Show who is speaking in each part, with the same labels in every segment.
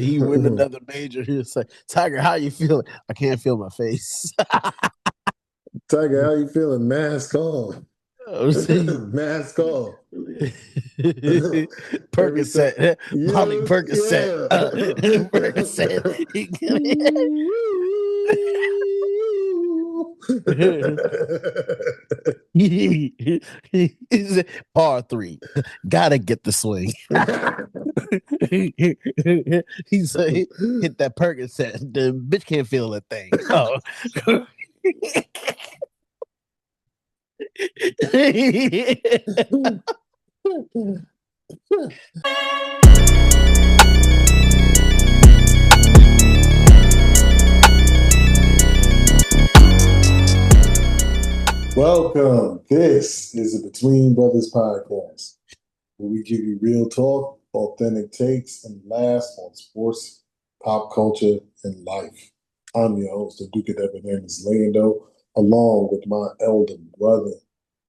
Speaker 1: He win another major. He was like, Tiger, how you feeling? I can't feel my face.
Speaker 2: Tiger, how you feeling? Mask on.
Speaker 1: I'm saying,
Speaker 2: Mask on. Every time.
Speaker 1: Percocet, Molly
Speaker 2: Yes,
Speaker 1: Percocet,
Speaker 2: yeah.
Speaker 1: Percocet. He's par three. Gotta get the swing. He said, hit that Percocet. The bitch can't feel a thing. Oh.
Speaker 2: Welcome. This is the Between Brothers podcast, where we give you real talk, authentic takes, and laughs on sports, pop culture, and life. I'm your host, the Duke of Debonair's Lando, along with my elder brother,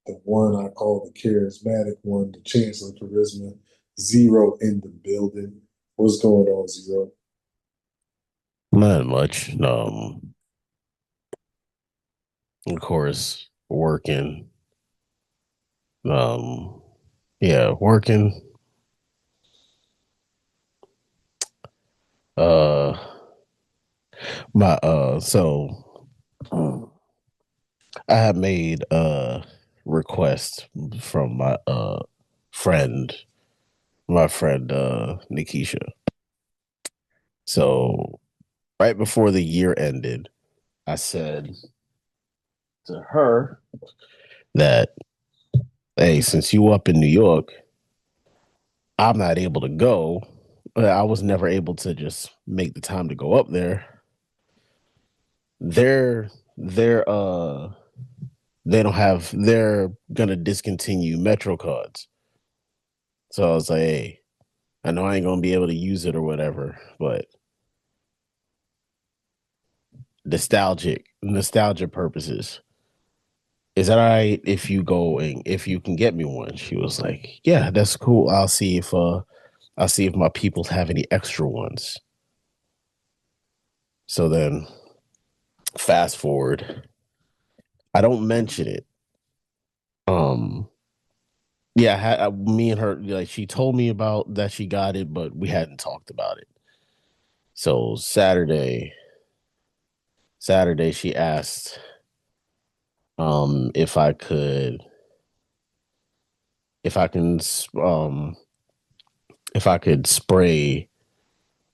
Speaker 2: the one I call the charismatic one, the Chancellor Charisma, Zero in the building. What's going on, Zero?
Speaker 1: Not much. Of course, working. Um, yeah, working. Uh, my so I have made a request from friend, my friend Nikisha. So right before the year ended, I said to her that, hey, since you up in New York, I'm not able to go. I was never able to just make the time to go up there. They're they're they don't have they're gonna discontinue Metro cards. So I was like, hey, I know I ain't gonna be able to use it or whatever, but nostalgia purposes. Is that all right if you go and if you can get me one? She was like, yeah, that's cool. I'll see if my people have any extra ones. So then fast forward. I don't mention it. Um me and her, like, she told me about that she got it, but we hadn't talked about it. So Saturday she asked if I could if I can um if I could spray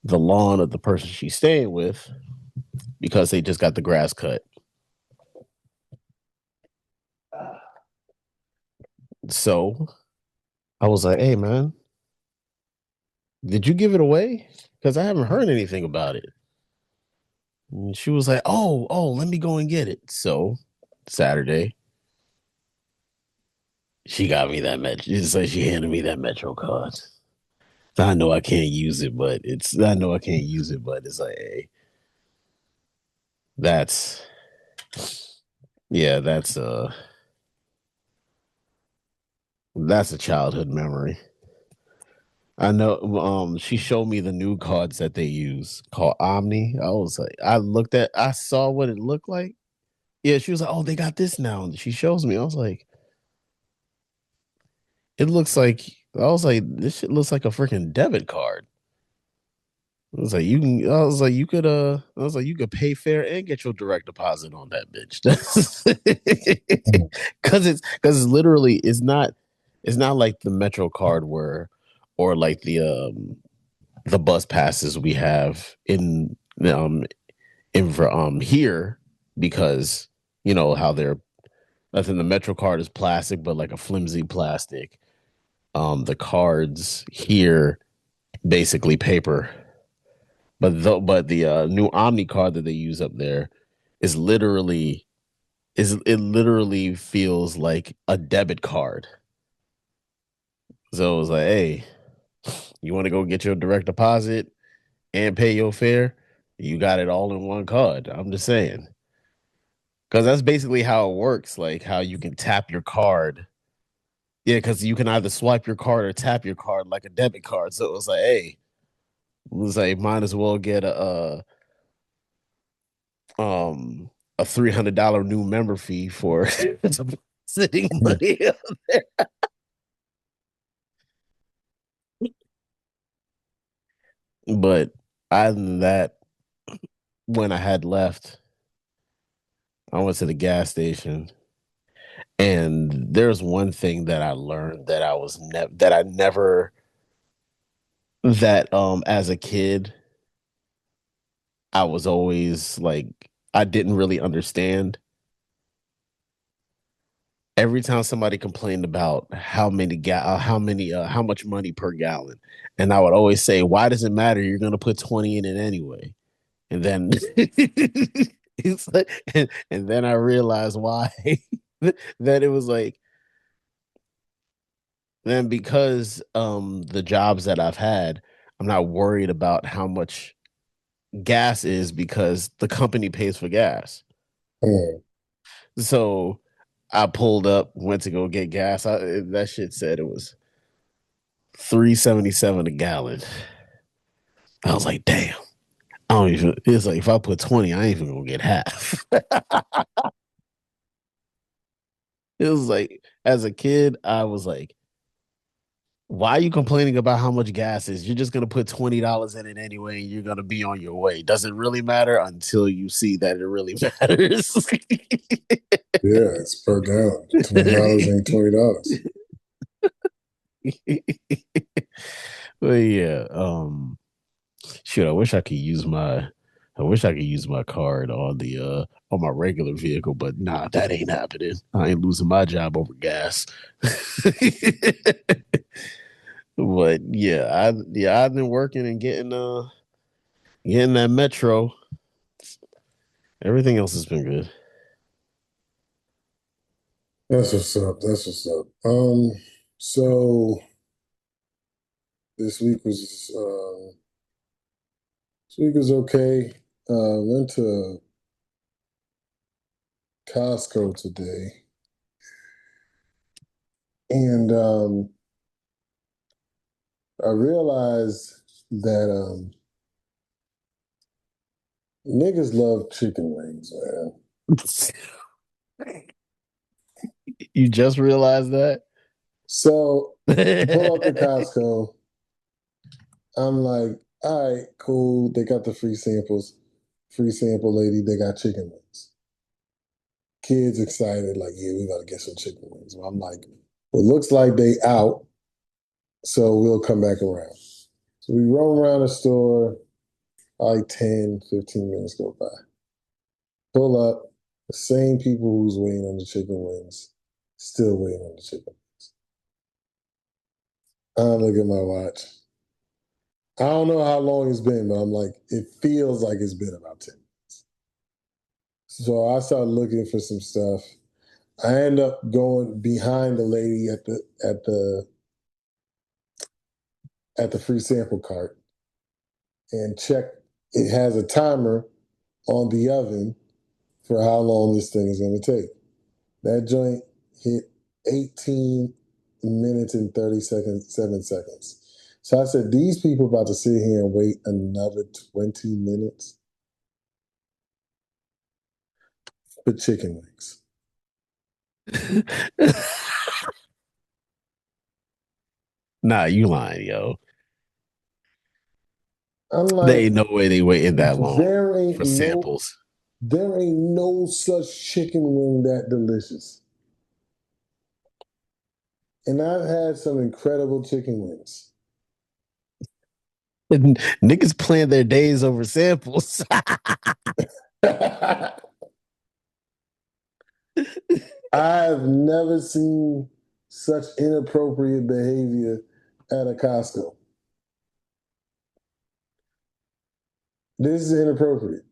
Speaker 1: the lawn of the person she's staying with because they just got the grass cut. So I was like, hey man, did you give it away? Because I haven't heard anything about it. And she was like, oh, let me go and get it. So Saturday, she got me that Metro. It's like she handed me that Metro card. I know I can't use it, but it's like, hey, that's yeah, that's a childhood memory. I know. She showed me the new cards that they use called Omni. I was like, I saw what it looked like. Yeah, she was like, oh, they got this now. And she shows me. I was like, it looks like. I was like, this shit looks like a freaking debit card. I was like, you can. I was like, you could. I was like, you could pay fair and get your direct deposit on that bitch. Because it's literally it's not like the Metro card where or like the bus passes we have in here because you know how they're. I think the Metro card is plastic, but like a flimsy plastic. The cards here basically paper. But the new Omni card that they use up there is literally feels like a debit card. So it was like, hey, you want to go get your direct deposit and pay your fare? You got it all in one card. I'm just saying. Because that's basically how it works, like how you can tap your card. Yeah, because you can either swipe your card or tap your card like a debit card. So it was like, hey, was like, might as well get um a $300 new member fee for sitting money. But other than that, when I had left, I went to the gas station, and there's one thing that I learned that I never that as a kid I was always like I didn't really understand. Every time somebody complained about how much money per gallon, and I would always say, "Why does it matter? You're going to put 20 in it anyway." And then it's like, and then I realized why. That it was like then because the jobs that I've had, I'm not worried about how much gas is because the company pays for gas.
Speaker 2: Mm.
Speaker 1: So I pulled up, went to go get gas. That shit said it was 3.77 a gallon. I was like, damn. I don't even. It's like if I put 20, I ain't even gonna get half. It was like as a kid, I was like, why are you complaining about how much gas is? You're just gonna put $20 in it anyway, and you're gonna be on your way. Does it really matter until you see that it really matters?
Speaker 2: Yeah, it's per gallon. $20 ain't $20.
Speaker 1: But yeah, shoot, I wish I could use my card on my regular vehicle, but nah, that ain't happening. I ain't losing my job over gas. But I've been working and getting that metro. Everything else has been good.
Speaker 2: That's what's up. That's what's up. So this week was okay. Went to Costco today, and I realized that niggas love chicken wings, man.
Speaker 1: You just realized that?
Speaker 2: So pull up to Costco. I'm like, all right, cool. They got the free samples. Free sample lady, they got chicken wings. Kids excited, like, yeah, we gotta get some chicken wings. Well, I'm like, well, looks like they out, so we'll come back around. So we roam around the store, like 10, 15 minutes go by. Pull up, the same people who's waiting on the chicken wings, still waiting on the chicken. I look at my watch. I don't know how long it's been, but I'm like, it feels like it's been about 10. So I started looking for some stuff. I end up going behind the lady at the free sample cart and check. It has a timer on the oven for how long this thing is going to take. That joint hit 18 minutes and 30 seconds, 7 seconds. So I said, these people about to sit here and wait another 20 minutes for chicken wings.
Speaker 1: Nah, you lying, yo.
Speaker 2: I'm
Speaker 1: There
Speaker 2: like,
Speaker 1: ain't no way they waiting that long
Speaker 2: there ain't
Speaker 1: for
Speaker 2: no
Speaker 1: samples.
Speaker 2: there ain't no such chicken wing that delicious. And I've had some incredible chicken wings.
Speaker 1: Niggas plan their days over samples.
Speaker 2: I've never seen such inappropriate behavior at a Costco. This is inappropriate.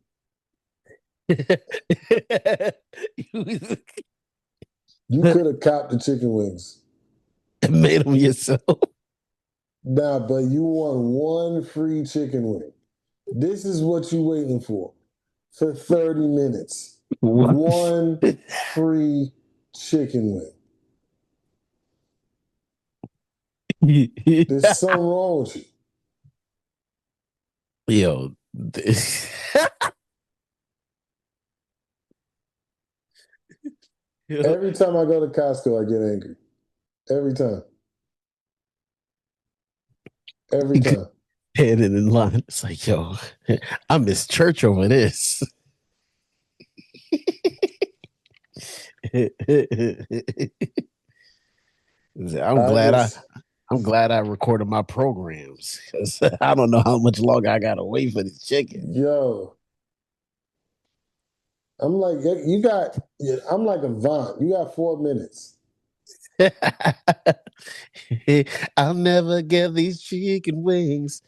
Speaker 2: You could have copped the chicken wings.
Speaker 1: Made them yourself.
Speaker 2: Nah, but you want one free chicken wing. This is what you waiting for 30 minutes.
Speaker 1: What?
Speaker 2: One free chicken wing. There's something wrong with you.
Speaker 1: Yo, yo,
Speaker 2: Every time I go to Costco, I get angry. Every time. Every time.
Speaker 1: standing in line. It's like, yo, I miss church over this. I'm
Speaker 2: I
Speaker 1: glad I
Speaker 2: just,
Speaker 1: I'm glad I recorded my programs because I don't know how much longer I gotta wait for this chicken.
Speaker 2: yo, I'm like, you got, yeah, I'm like a Vaughn. You got 4 minutes.
Speaker 1: I'll never give these chicken wings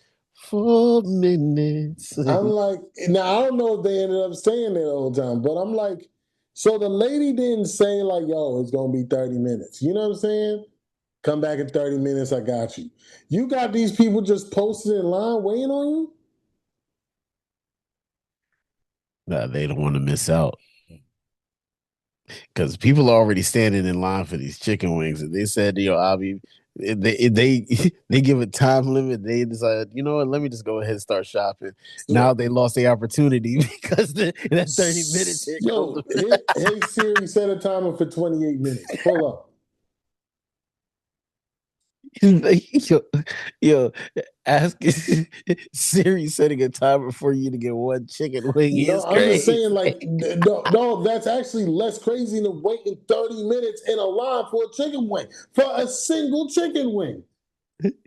Speaker 1: 4 minutes.
Speaker 2: I'm like, now I don't know if they ended up staying there the whole time, but I'm like, so the lady didn't say like, yo, it's gonna be 30 minutes. You know what I'm saying? Come back in 30 minutes, I got you. You got these people just posted in line waiting on you?
Speaker 1: Nah, they don't want to miss out because people are already standing in line for these chicken wings, and they said, "Yo, I'll be." They they give a time limit. They decide, you know what? Let me just go ahead and start shopping. Now
Speaker 2: So,
Speaker 1: they lost the opportunity because that 30 minutes here comes.
Speaker 2: yo, hey Siri, set a timer for 28 minutes. Pull up.
Speaker 1: yo, yo, ask Siri setting a timer for you to get one chicken wing
Speaker 2: No,
Speaker 1: is
Speaker 2: I'm just
Speaker 1: crazy.
Speaker 2: saying, like, no, no, that's actually less crazy than waiting 30 minutes in a line for a chicken wing, for a single chicken wing.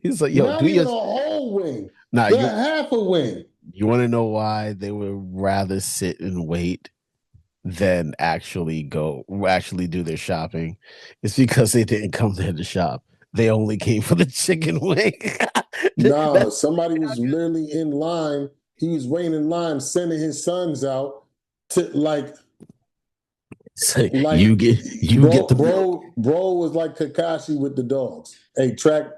Speaker 1: He's like, yo,
Speaker 2: Not
Speaker 1: do
Speaker 2: even
Speaker 1: your
Speaker 2: a whole wing,
Speaker 1: nah.
Speaker 2: the half a wing.
Speaker 1: You want to know why they would rather sit and wait than actually do their shopping? It's because they didn't come there to shop. They only came for the chicken wing.
Speaker 2: No,
Speaker 1: That's
Speaker 2: somebody was literally in line. He was waiting in line, sending his sons out to
Speaker 1: so
Speaker 2: like
Speaker 1: you get the milk.
Speaker 2: bro was like Kakashi with the dogs. Hey, track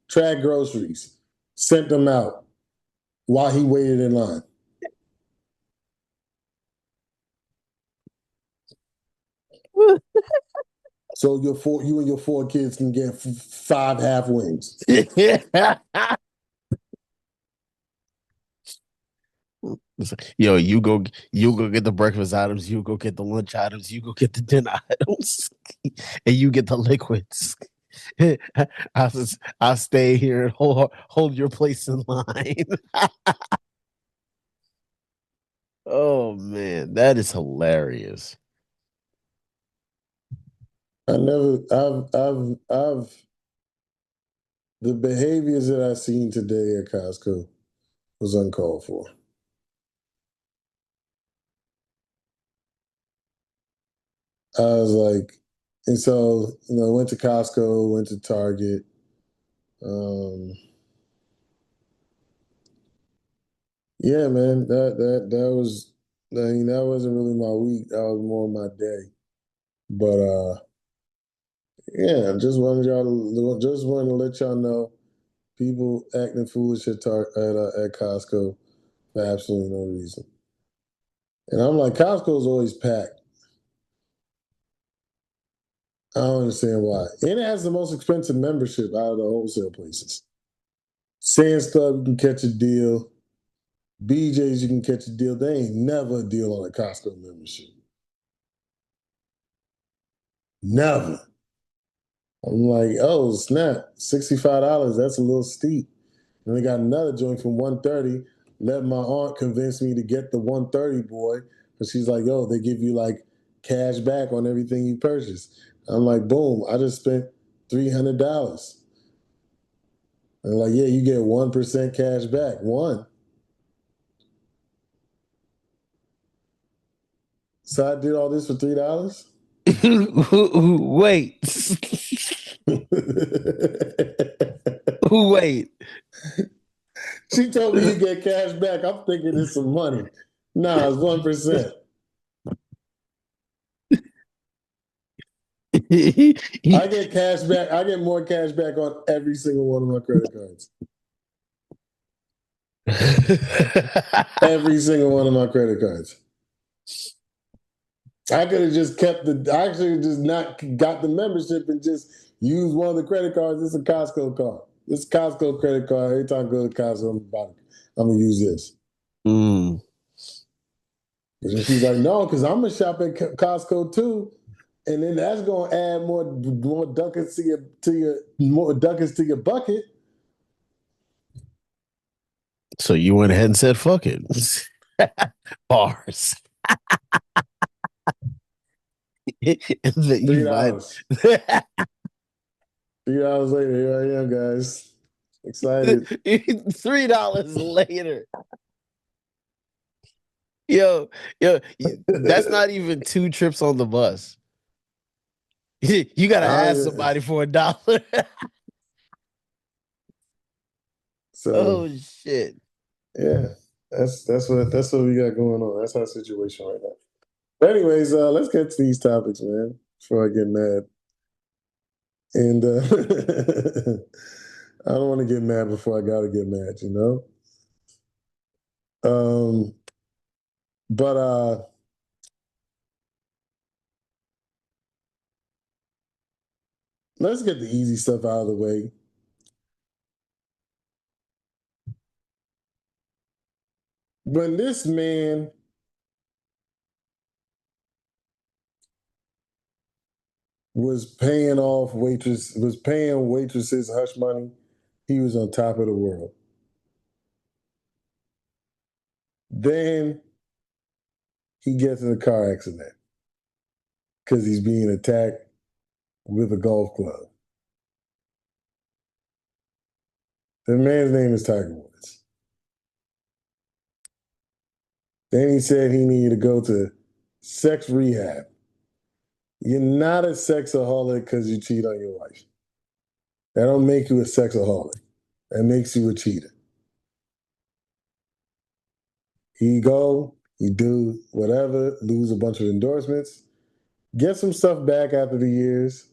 Speaker 2: groceries. Sent them out while he waited in line. So you and your 4 kids can get 5 half wings.
Speaker 1: Yo, you go get the breakfast items, you go get the lunch items, you go get the dinner items, and you get the liquids. I stay here and hold your place in line. Oh man, that is hilarious.
Speaker 2: I never I've the behaviors that I've seen today at Costco was uncalled for. I was like, and so went to Costco, went to Target. Um, yeah, man, that was. I mean, that wasn't really my week. That was more my day. But yeah, just wanted to let y'all know people acting foolish at Costco for absolutely no reason. And I'm like, Costco's always packed. I don't understand why. And it has the most expensive membership out of the wholesale places. Sam's Club, you can catch a deal. BJ's, you can catch a deal. They ain't never a deal on a Costco membership. Never. I'm like, oh snap, $65. That's a little steep. And they got another joint from 130. Let my aunt convince me to get the 130 boy. Because she's like, yo, they give you like cash back on everything you purchase. I'm like, boom, I just spent $300. And they're like, yeah, you get 1% cash back. One. So I did all this for $3.
Speaker 1: Wait, wait.
Speaker 2: She told me you get cash back. I'm thinking it's some money. Nah, it's 1%. I get cash back. I get more cash back on every single one of my credit cards. Every single one of my credit cards. I could have just kept the. I actually just not got the membership and just used one of the credit cards. It's a Costco card. It's a Costco credit card. Every time I go to Costco, I'm gonna use this.
Speaker 1: Mm.
Speaker 2: And then she's like, no, because I'm gonna shop at Costco too, and then that's gonna add more ducats to your more ducats to your bucket.
Speaker 1: So you went ahead and said, fuck it. Bars. And then
Speaker 2: Three
Speaker 1: you might.
Speaker 2: dollars. $3 later, here I am, guys. Excited.
Speaker 1: $3 later. Yo, that's not even two trips on the bus. You gotta ask somebody for $1.
Speaker 2: So
Speaker 1: Oh shit.
Speaker 2: yeah, that's what we got going on. That's our situation right now. But anyways, let's get to these topics, man, before I get mad. And I don't want to get mad before I gotta get mad, you know? Um, but let's get the easy stuff out of the way. When this man was paying waitresses hush money, he was on top of the world. Then he gets in a car accident because he's being attacked with a golf club. The man's name is Tiger Woods. Then he said he needed to go to sex rehab. You're not a sexaholic because you cheat on your wife. That don't make you a sexaholic. That makes you a cheater. He go, he do whatever, lose a bunch of endorsements, get some stuff back after the years,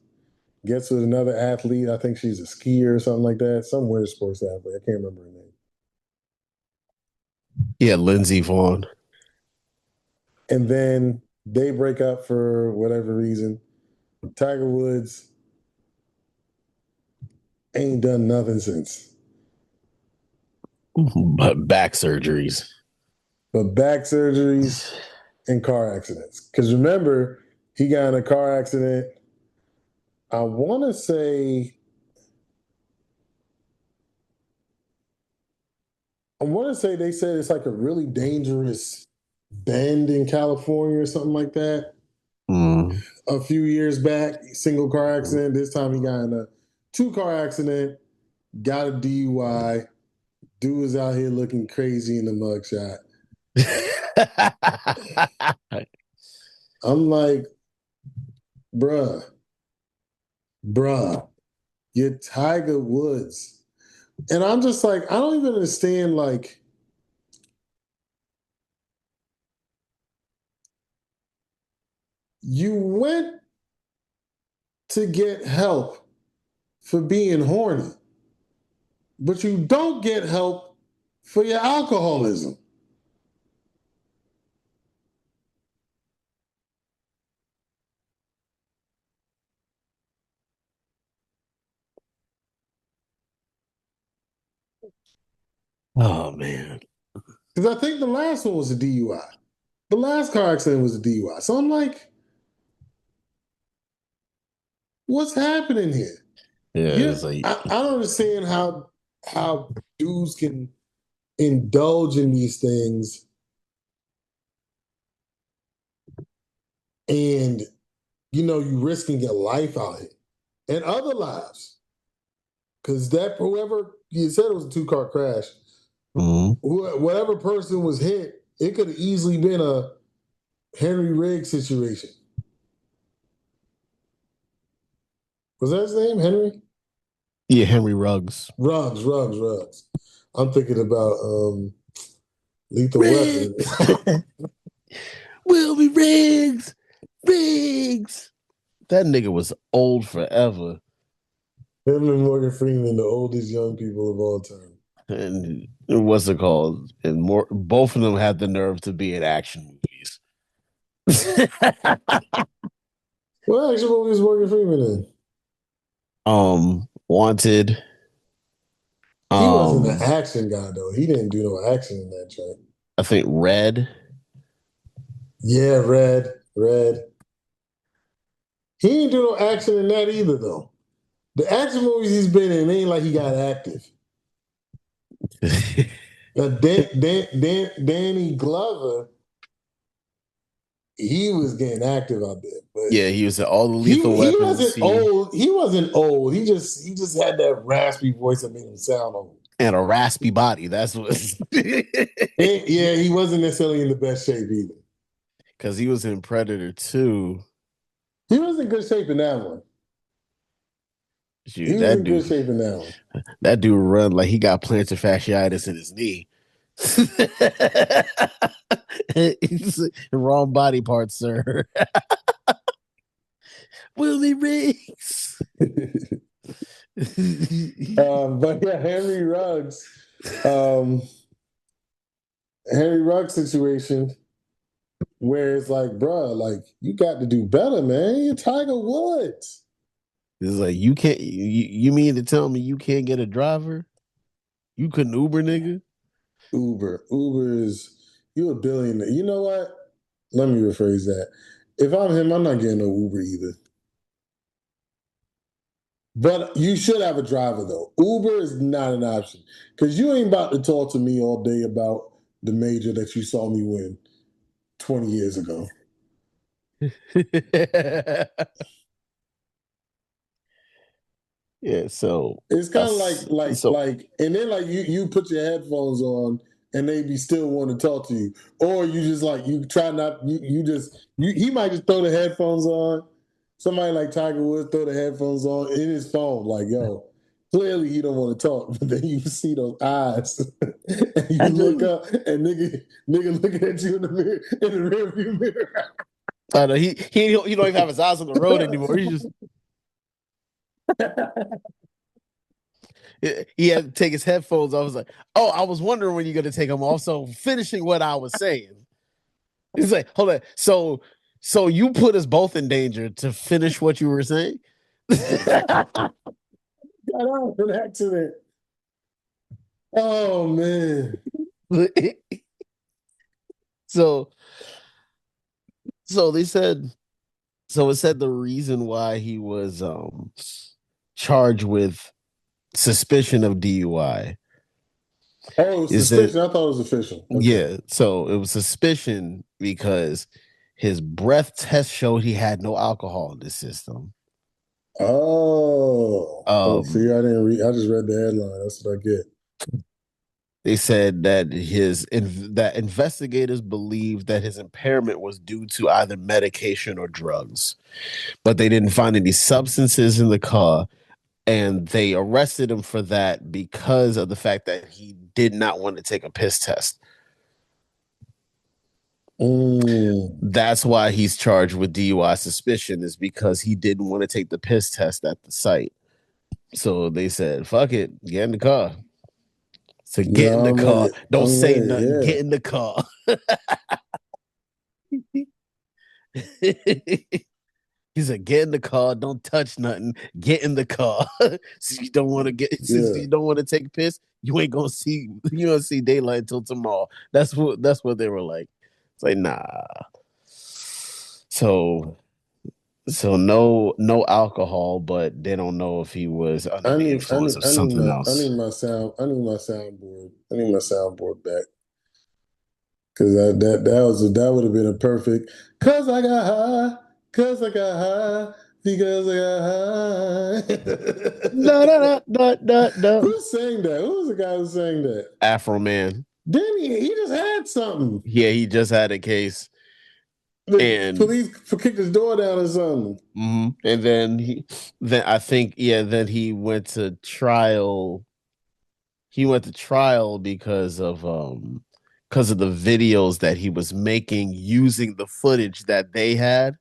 Speaker 2: gets with another athlete. I think she's a skier or something like that. Some winter sports athlete. I can't remember her name.
Speaker 1: Yeah, Lindsey Vaughn.
Speaker 2: And then they break up for whatever reason. Tiger Woods ain't done nothing since.
Speaker 1: But back surgeries.
Speaker 2: But back surgeries and car accidents. Because remember, he got in a car accident. I want to say, they said it's like a really dangerous bend in California or something like that.
Speaker 1: Mm.
Speaker 2: A few years back, single car accident. This time he got in a two-car accident, got a DUI. Dude was out here looking crazy in the mugshot. I'm like, bruh, you're Tiger Woods. And I'm just like, I don't even understand, like, you went to get help for being horny, but you don't get help for your alcoholism.
Speaker 1: Oh man.
Speaker 2: Because I think the last one was a DUI. The last car accident was a DUI. So I'm like, what's happening here?
Speaker 1: Yeah,
Speaker 2: Yeah,
Speaker 1: it's like
Speaker 2: I don't understand how dudes can indulge in these things and you risking your life out here and other lives. Because that whoever you said it was a two-car crash,
Speaker 1: mm.
Speaker 2: whatever person was hit, it could have easily been a Henry Riggs situation. Was that his name? Henry?
Speaker 1: Yeah, Henry Ruggs.
Speaker 2: Ruggs. I'm thinking about Lethal Weapon.
Speaker 1: Riggs. Wilby Riggs. Riggs. That nigga was old forever.
Speaker 2: Him and Morgan Freeman, the oldest young people of all time.
Speaker 1: And what's it called? And more both of them had the nerve to be in action movies.
Speaker 2: What action movie is Morgan Freeman in?
Speaker 1: Wanted.
Speaker 2: He wasn't an
Speaker 1: Um,
Speaker 2: action guy though. He didn't do no action in that joint.
Speaker 1: I think Red.
Speaker 2: Yeah, Red. He didn't do no action in that either though. The action movies he's been in ain't like he got active. Now, Danny Glover, he was getting active out there, but
Speaker 1: Yeah, he was in all the
Speaker 2: he
Speaker 1: Lethal
Speaker 2: he
Speaker 1: Weapons.
Speaker 2: wasn't old. He wasn't old. He just had that raspy voice that made him sound old.
Speaker 1: And a raspy body. That's what.
Speaker 2: And, yeah, he wasn't necessarily in the best shape either.
Speaker 1: Because he was in Predator 2.
Speaker 2: He was in good shape in that one. He
Speaker 1: Shoot,
Speaker 2: was in good shape in that one.
Speaker 1: that dude run like he got plantar fasciitis in his knee. Wrong body part, sir. Willie Riggs.
Speaker 2: But yeah, um, Henry Ruggs situation where it's like, bruh, like you got to do better, man. You're Tiger Woods.
Speaker 1: It's like you can't. You mean to tell me you can't get a driver? You couldn't Uber, nigga.
Speaker 2: Uber is you a billionaire. You know what? Let me rephrase that. If I'm him, I'm not getting no Uber either. But you should have a driver though. Uber is not an option because you ain't about to talk to me all day about the major that you saw me win 20 years ago.
Speaker 1: Yeah, so
Speaker 2: It's kind of like
Speaker 1: so
Speaker 2: and then like you put your headphones on and they be still want to talk to you, or you just like you try not you just he might just throw the headphones on. Somebody like Tiger Woods throw the headphones on in his phone, like yo. Clearly he don't want to talk, but then you see those eyes, and you
Speaker 1: I
Speaker 2: look
Speaker 1: just
Speaker 2: up, and nigga looking at you in the mirror, in the rearview mirror.
Speaker 1: I know he don't even have his eyes on the road anymore. He's just he had to take his headphones off. I was like, oh, I was wondering when you're gonna take them off. So finishing what I was saying. He's like, hold on. So you put us both in danger to finish what you were saying?
Speaker 2: Got out of an accident. Oh man.
Speaker 1: so so they said so it said the reason why he was charged with suspicion of DUI
Speaker 2: Oh,
Speaker 1: is that
Speaker 2: suspicion. I thought it was official. Okay.
Speaker 1: yeah, so it was suspicion because his breath test showed he had no alcohol in the system.
Speaker 2: Oh, see,
Speaker 1: Um,
Speaker 2: I didn't read. I just read the headline. That's what I get.
Speaker 1: they said that that investigators believed that his impairment was due to either medication or drugs, but they didn't find any substances in the car, and they arrested him for that because of the fact that he did not want to take a piss test.
Speaker 2: Mm.
Speaker 1: That's why he's charged with DUI suspicion, is because he didn't want to take the piss test at the site. So they said, "Fuck it, get in the car." So get in
Speaker 2: No,
Speaker 1: the
Speaker 2: I'm with
Speaker 1: car.
Speaker 2: it.
Speaker 1: Don't
Speaker 2: I'm
Speaker 1: say
Speaker 2: with it.
Speaker 1: nothing. Get
Speaker 2: Yeah.
Speaker 1: in the car. He said, "Get in the car. Don't touch nothing. Get in the car." So you don't want to get. Since
Speaker 2: Yeah.
Speaker 1: you don't want to take a piss, you ain't gonna see. You don't see daylight until tomorrow. That's what they were like. It's like nah. So no alcohol, but they don't know if he was under
Speaker 2: I
Speaker 1: the
Speaker 2: need. I
Speaker 1: influence
Speaker 2: need.
Speaker 1: of
Speaker 2: I need
Speaker 1: something
Speaker 2: my. I
Speaker 1: else.
Speaker 2: need my sound. I need my soundboard. I need my soundboard back because that would have been a perfect. Cause I got high. Cause I got high. Because I
Speaker 1: No, no,
Speaker 2: got high.
Speaker 1: no, no, no, no.
Speaker 2: Who sang that? Who was the guy who sang that?
Speaker 1: Afro Man.
Speaker 2: Didn't he? He just had something.
Speaker 1: Yeah, he just had a case,
Speaker 2: The
Speaker 1: and
Speaker 2: police kicked his door down or something.
Speaker 1: and then I think then he went to trial. He went to trial because of the videos that he was making using the footage that they had,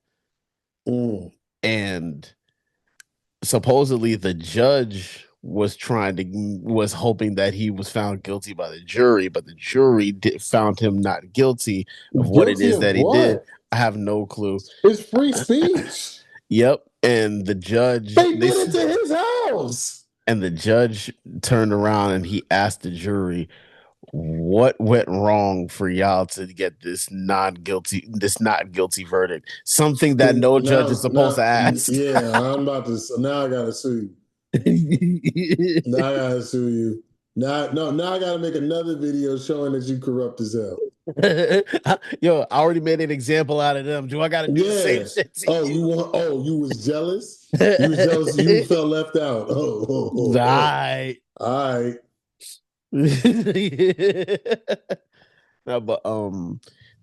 Speaker 2: Mm.
Speaker 1: and supposedly the judge was hoping that he was found guilty by the jury, but the jury found him not guilty of what it
Speaker 2: Guilty
Speaker 1: is
Speaker 2: of
Speaker 1: that he did.
Speaker 2: what?
Speaker 1: I have no clue.
Speaker 2: It's free speech.
Speaker 1: Yep, and the judge
Speaker 2: They did it to his house.
Speaker 1: And the judge turned around and he asked the jury, what went wrong for y'all to get this not guilty verdict? Something that
Speaker 2: See,
Speaker 1: no judge is supposed to ask.
Speaker 2: yeah, I'm about to. Now I gotta sue you. Now I gotta sue you. Now, no, now I gotta make another video showing that you corrupt as hell.
Speaker 1: Yo, I already made an example out of them. Do I got to do the same
Speaker 2: Yeah.
Speaker 1: shit to
Speaker 2: Oh,
Speaker 1: you?
Speaker 2: you want? Oh, you was jealous. You was jealous. You felt left out.
Speaker 1: Right.
Speaker 2: All right.
Speaker 1: No, but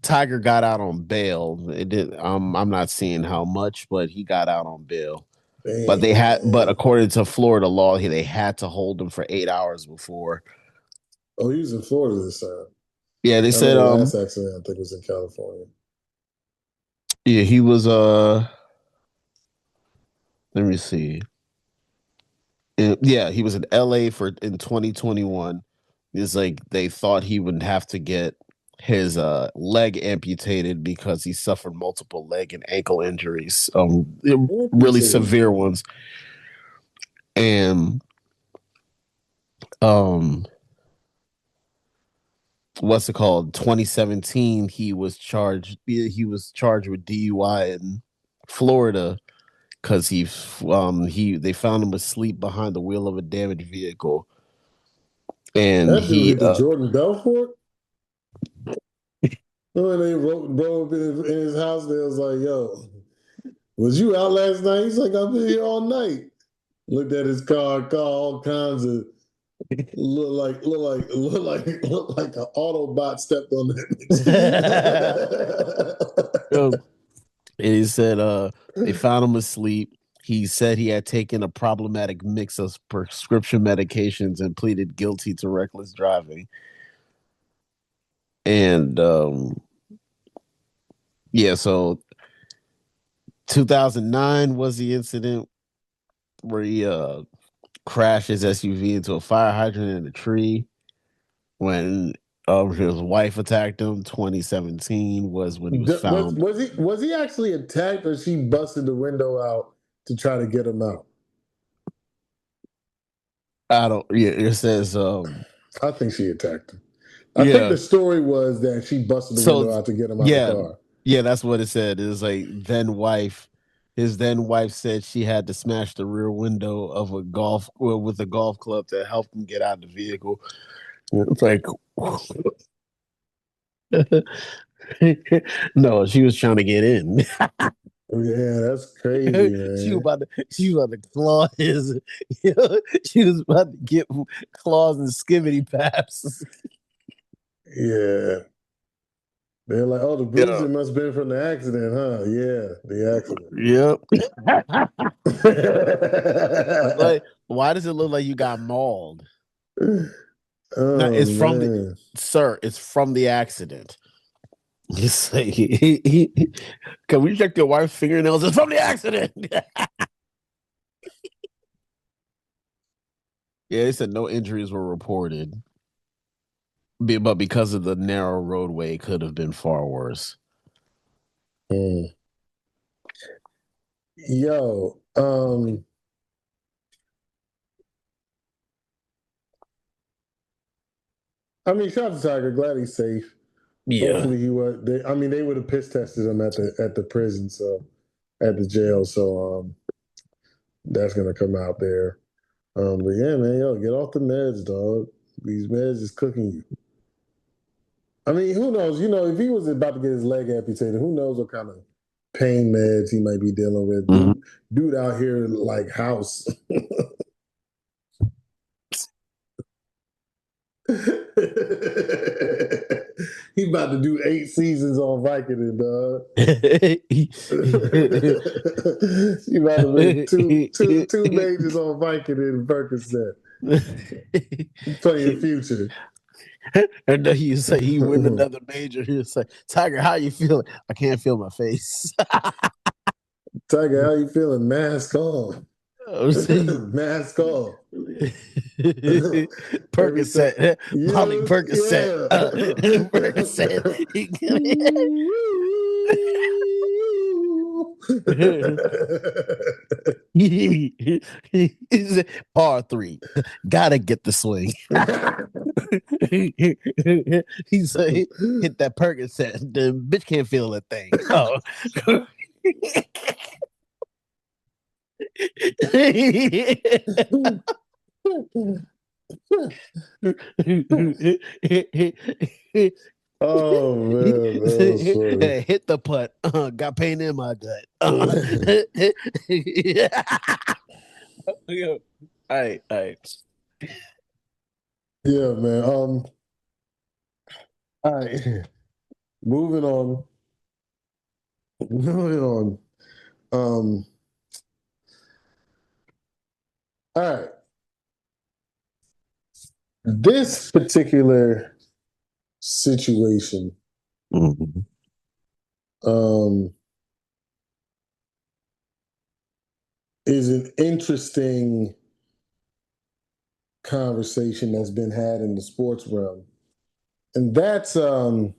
Speaker 1: Tiger got out on bail. It did. I'm not seeing how much, but he got out on bail.
Speaker 2: Dang,
Speaker 1: But
Speaker 2: man.
Speaker 1: according to Florida law, they had to hold him for 8 hours before.
Speaker 2: Oh, he was in Florida this time.
Speaker 1: Yeah, they
Speaker 2: I know
Speaker 1: said
Speaker 2: the last accident I think was in California.
Speaker 1: yeah, he was let me see. Yeah, he was in LA in 2021. It's like they thought he would have to get his leg amputated because he suffered multiple leg and ankle injuries, really
Speaker 2: Amputated.
Speaker 1: severe ones. And um what's it called? 2017 he was charged with DUI in Florida because he they found him asleep behind the wheel of a damaged vehicle. And
Speaker 2: That dude
Speaker 1: he
Speaker 2: hit the Jordan Belfort. When they drove up in his house, they was like, "Yo, was you out last night?" He's like, "I've been here all night." Looked at his car, all kinds of look like an Autobot stepped on that.
Speaker 1: and he said they found him asleep. He said he had taken a problematic mix of prescription medications and pleaded guilty to reckless driving. And yeah, so 2009 was the incident where he crashed his SUV into a fire hydrant in a tree when his wife attacked him. 2017 was when he was found.
Speaker 2: Was he actually attacked, or she busted the window out to try to get him out?
Speaker 1: I don't. Yeah, it says.
Speaker 2: I think she attacked him. I think
Speaker 1: Yeah.
Speaker 2: the story was that she busted the
Speaker 1: So
Speaker 2: window out to get him out the
Speaker 1: yeah,
Speaker 2: car.
Speaker 1: yeah, that's what it said. It was like then wife. His then wife said she had to smash the rear window of with a golf club to help him get out of the vehicle. It's like no, she was trying to get in.
Speaker 2: Yeah, that's crazy, man.
Speaker 1: She was about to claw his. She was about to get claws and skimmity paps.
Speaker 2: Yeah. They're like, oh, the
Speaker 1: Yeah.
Speaker 2: bruising must have been from the accident, huh? Yeah, the accident.
Speaker 1: Yep. Like, why does it look like you got mauled? No,
Speaker 2: Oh
Speaker 1: it's from the
Speaker 2: man.
Speaker 1: sir. It's from the accident. You say, can we check your wife's fingernails? It's from the accident. Yeah, they said no injuries were reported, but because of the narrow roadway, it could have been far worse.
Speaker 2: Mm. Yo, I mean, shout out to Tiger. Glad he's safe.
Speaker 1: Yeah.
Speaker 2: Hopefully he was. I mean, they would have piss tested him at the prison, so at the jail. So that's gonna come out there. But yeah, man, yo, get off the meds, dog. These meds is cooking you. I mean, who knows? You know, if he was about to get his leg amputated, who knows what kind of pain meds he might be dealing with.
Speaker 1: Mhm.
Speaker 2: Dude out here like house. He about to do 8 seasons on Vicodin, dog. He about to make two majors on Vicodin and Percocet. Playing future.
Speaker 1: And then he say he win another major. He say, Tiger, how you feeling? I can't feel my face.
Speaker 2: Tiger, how you feeling? Mask on.
Speaker 1: I'm saying,
Speaker 2: Mask off. Every time.
Speaker 1: Percocet, Molly
Speaker 2: Yeah,
Speaker 1: Percocet,
Speaker 2: yeah.
Speaker 1: Percocet. He said, Par three, gotta get the swing. He said, hit that Percocet. The bitch can't feel a thing. Oh.
Speaker 2: Oh man, that was funny.
Speaker 1: Hit the putt. Got pain in my gut. All right, all right.
Speaker 2: Yeah, man. All right. Moving on. Moving on. Um, all right. This particular situation
Speaker 1: Mhm.
Speaker 2: um is an interesting conversation that's been had in the sports realm. And that's Cam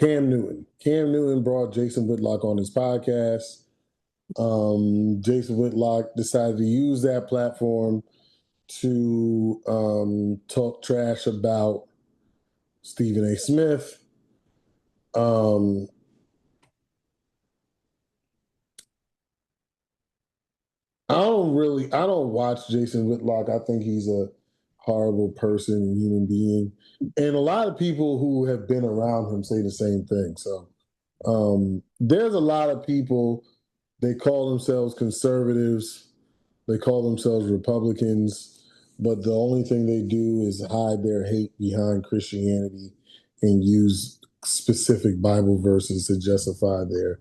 Speaker 2: Newton. Cam Newton brought Jason Whitlock on his podcast. Jason Whitlock decided to use that platform to talk trash about Stephen A. Smith. Um, I don't watch Jason Whitlock. I think he's a horrible person and human being. And a lot of people who have been around him say the same thing. So there's a lot of people, they call themselves conservatives, they call themselves Republicans, but the only thing they do is hide their hate behind Christianity and use specific Bible verses to justify their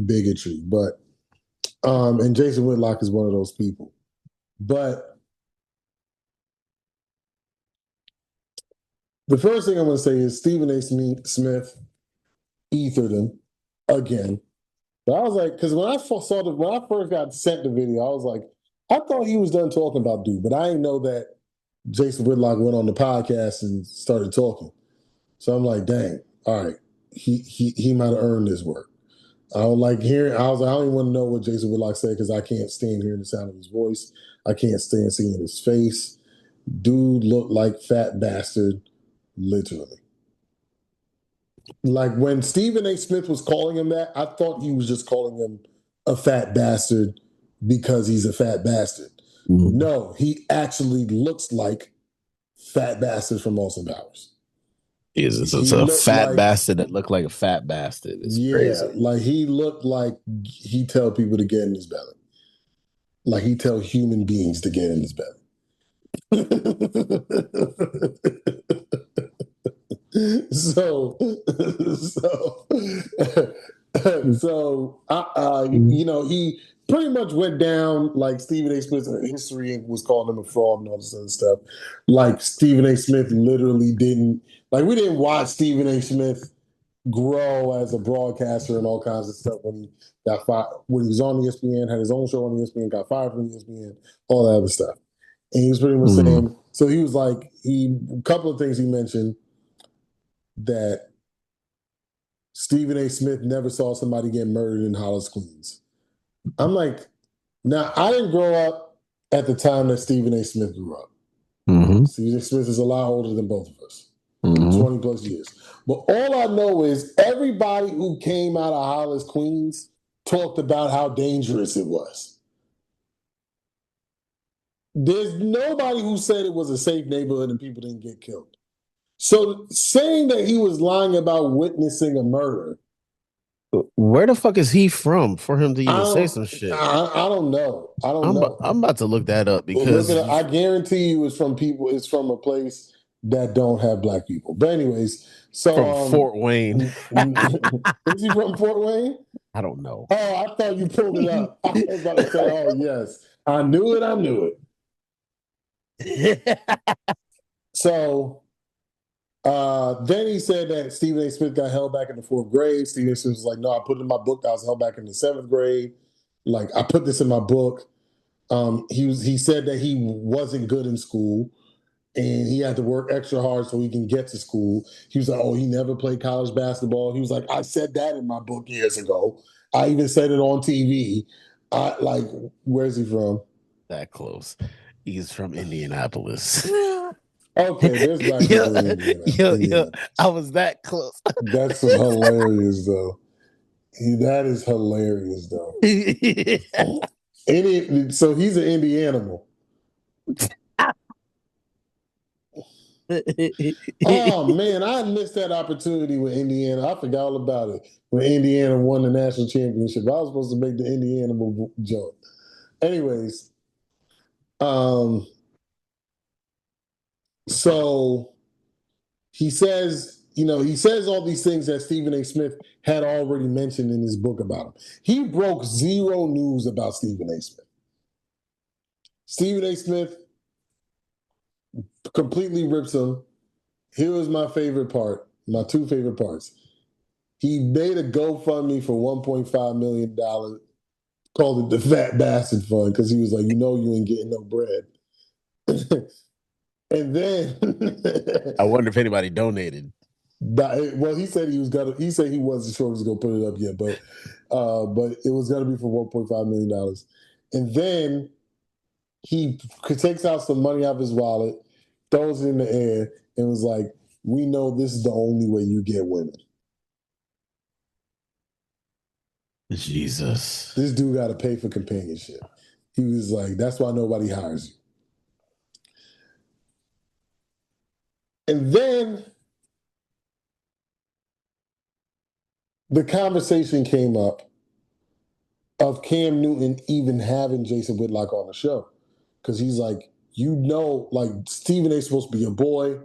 Speaker 2: bigotry. But and Jason Whitlock is one of those people. But the first thing I'm going to say is Stephen A. Smith ethered him again. But I was like, because when I first got sent the video, I was like, I thought he was done talking about dude, but I didn't know that Jason Whitlock went on the podcast and started talking. So I'm like, dang, all right, he might have earned his work. I don't like hearing. I was like, I don't even want to know what Jason Whitlock said because I can't stand hearing the sound of his voice. I can't stand seeing his face. Dude looked like fat bastard, literally. Like when Stephen A. Smith was calling him that, I thought he was just calling him a fat bastard because he's a fat bastard.
Speaker 1: Mhm.
Speaker 2: No, he actually looks like fat bastard from Austin Powers.
Speaker 1: It's
Speaker 2: He
Speaker 1: a
Speaker 2: looked
Speaker 1: fat
Speaker 2: like,
Speaker 1: bastard that looked like a fat bastard. It's
Speaker 2: yeah,
Speaker 1: crazy.
Speaker 2: like he looked like he tell people to get in his belly. Like he tell human beings to get in his belly. so so
Speaker 1: Mhm.
Speaker 2: you know, he pretty much went down like Stephen A. Smith's history and was calling him a fraud and all this other stuff. Like Stephen A. Smith literally didn't, like we didn't watch Stephen A. Smith grow as a broadcaster and all kinds of stuff when he got fired, when he was on ESPN, had his own show on ESPN, got fired from ESPN, all that other stuff. And he was pretty much
Speaker 1: Mhm.
Speaker 2: saying, so he was like, a couple of things he mentioned that Stephen A. Smith never saw somebody get murdered in Hollis, Queens. I'm like, now I didn't grow up at the time that Stephen A. Smith grew up.
Speaker 1: Mhm.
Speaker 2: Stephen A. Smith is a lot older than both of us,
Speaker 1: Mhm.
Speaker 2: 20 plus years. But all I know is everybody who came out of Hollis, Queens talked about how dangerous it was. There's nobody who said it was a safe neighborhood and people didn't get killed. So saying that he was lying about witnessing a murder,
Speaker 1: Where the fuck is he from for him to
Speaker 2: I
Speaker 1: even say
Speaker 2: don't,
Speaker 1: some shit?
Speaker 2: I don't know. I don't know.
Speaker 1: I'm about to look that up
Speaker 2: Look
Speaker 1: because
Speaker 2: at it. I guarantee you, it's from people. It's from a place that don't have black people. But anyways,
Speaker 1: from
Speaker 2: so
Speaker 1: Fort Wayne.
Speaker 2: is he from Fort Wayne?
Speaker 1: I don't know.
Speaker 2: Oh, I thought you pulled it up. I was about to say, oh yes, I knew it. I knew it. So then he said that Stephen A. Smith got held back in the fourth grade. Stephen A. Smith was like, no, I put it in my book. I was held back in the seventh grade. Like I put this in my book. He said that he wasn't good in school, and he had to work extra hard so he can get to school. He was like, "Oh, he never played college basketball." He was like, "I said that in my book years ago. I even said it on TV." I like, where's he from?
Speaker 1: That close. He's from Indianapolis.
Speaker 2: Okay, there's black
Speaker 1: yo,
Speaker 2: people in Indiana.
Speaker 1: yo,
Speaker 2: Indiana.
Speaker 1: I was that close.
Speaker 2: That's hilarious, though. That is hilarious, though. So he's an Indianimal. Oh man, I missed that opportunity with Indiana. I forgot all about it when Indiana won the national championship. I was supposed to make the Indiana jump. Anyways, um, so he says all these things that Stephen A. Smith had already mentioned in his book about him. He broke zero news about Stephen A. Smith. Stephen A. Smith completely rips him. Here was my favorite part, my two favorite parts. He made a GoFundMe for $1.5 million, called it the Fat Bastard Fund, because he was like, you ain't getting no bread. And then
Speaker 1: I wonder if anybody donated.
Speaker 2: well, he said he wasn't sure he was gonna put it up yet, but it was gonna be for $1.5 million. And then he takes out some money out of his wallet, throws it in the air, and was like, "We know this is the only way you get women."
Speaker 1: Jesus.
Speaker 2: This dude got to pay for companionship. He was like, "That's why nobody hires you." And then the conversation came up of Cam Newton even having Jason Whitlock on the show. Because he's like, like Stephen A. supposed to be a boy.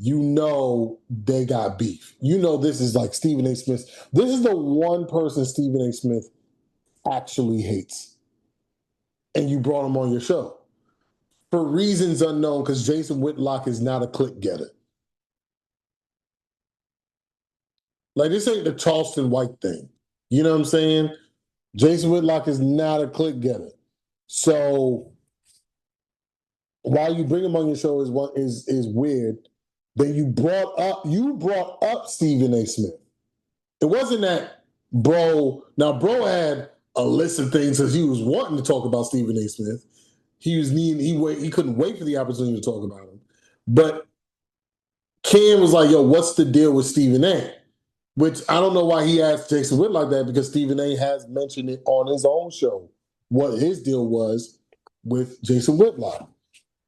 Speaker 2: They got beef. This is like Stephen A. Smith. This is the one person Stephen A. Smith actually hates. And you brought him on your show. For reasons unknown, because Jason Whitlock is not a click getter. Like, this ain't the Charleston White thing. You know what I'm saying? Jason Whitlock is not a click getter. So while you bring him on your show is weird. Then you brought up Stephen A. Smith. It wasn't that bro had a list of things because he was wanting to talk about Stephen A. Smith. He couldn't wait for the opportunity to talk about him. But Cam was like, "Yo, what's the deal with Stephen A?" Which I don't know why he asked Jason Whitlock that, because Stephen A. has mentioned it on his own show, what his deal was with Jason Whitlock.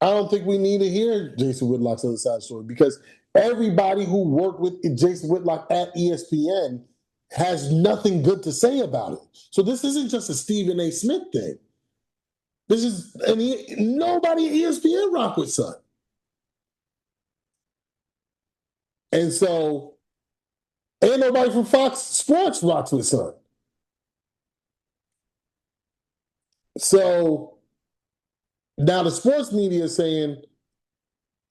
Speaker 2: I don't think we need to hear Jason Whitlock's other side story, because everybody who worked with Jason Whitlock at ESPN has nothing good to say about it. So this isn't just a Stephen A. Smith thing. Nobody at ESPN rock with son. And so, ain't nobody from Fox Sports rocks with son. So now the sports media is saying,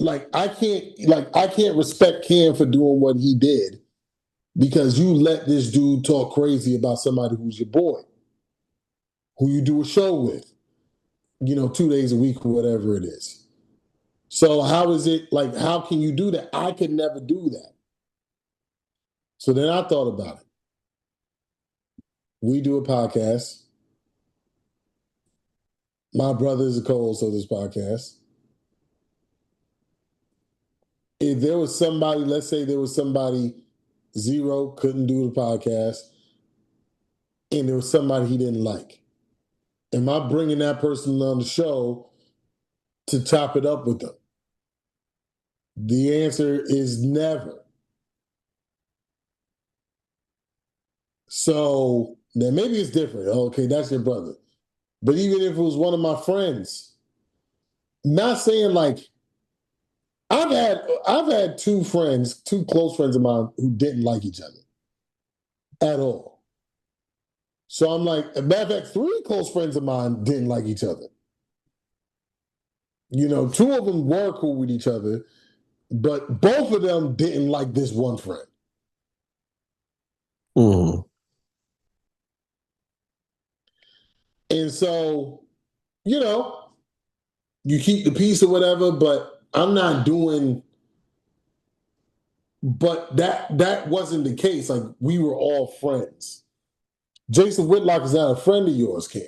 Speaker 2: I can't respect Cam for doing what he did because you let this dude talk crazy about somebody who's your boy, who you do a show with, 2 days a week or whatever it is. So how can you do that? I could never do that. So then I thought about it. We do a podcast. My brother is a co-host of this podcast. If there was somebody, let's say there was somebody zero couldn't do the podcast, and there was somebody he didn't like, am I bringing that person on the show to chop it up with them? The answer is never. So now maybe it's different. Okay, that's your brother. But even if it was one of my friends, not saying like I've had two close friends of mine who didn't like each other at all. So I'm like, as a matter of fact, three close friends of mine didn't like each other. Two of them were cool with each other, but both of them didn't like this one friend.
Speaker 1: Mm.
Speaker 2: And so, you keep the peace or whatever, but I'm not doing, but that wasn't the case. Like we were all friends. Jason Whitlock is not a friend of yours, Cam.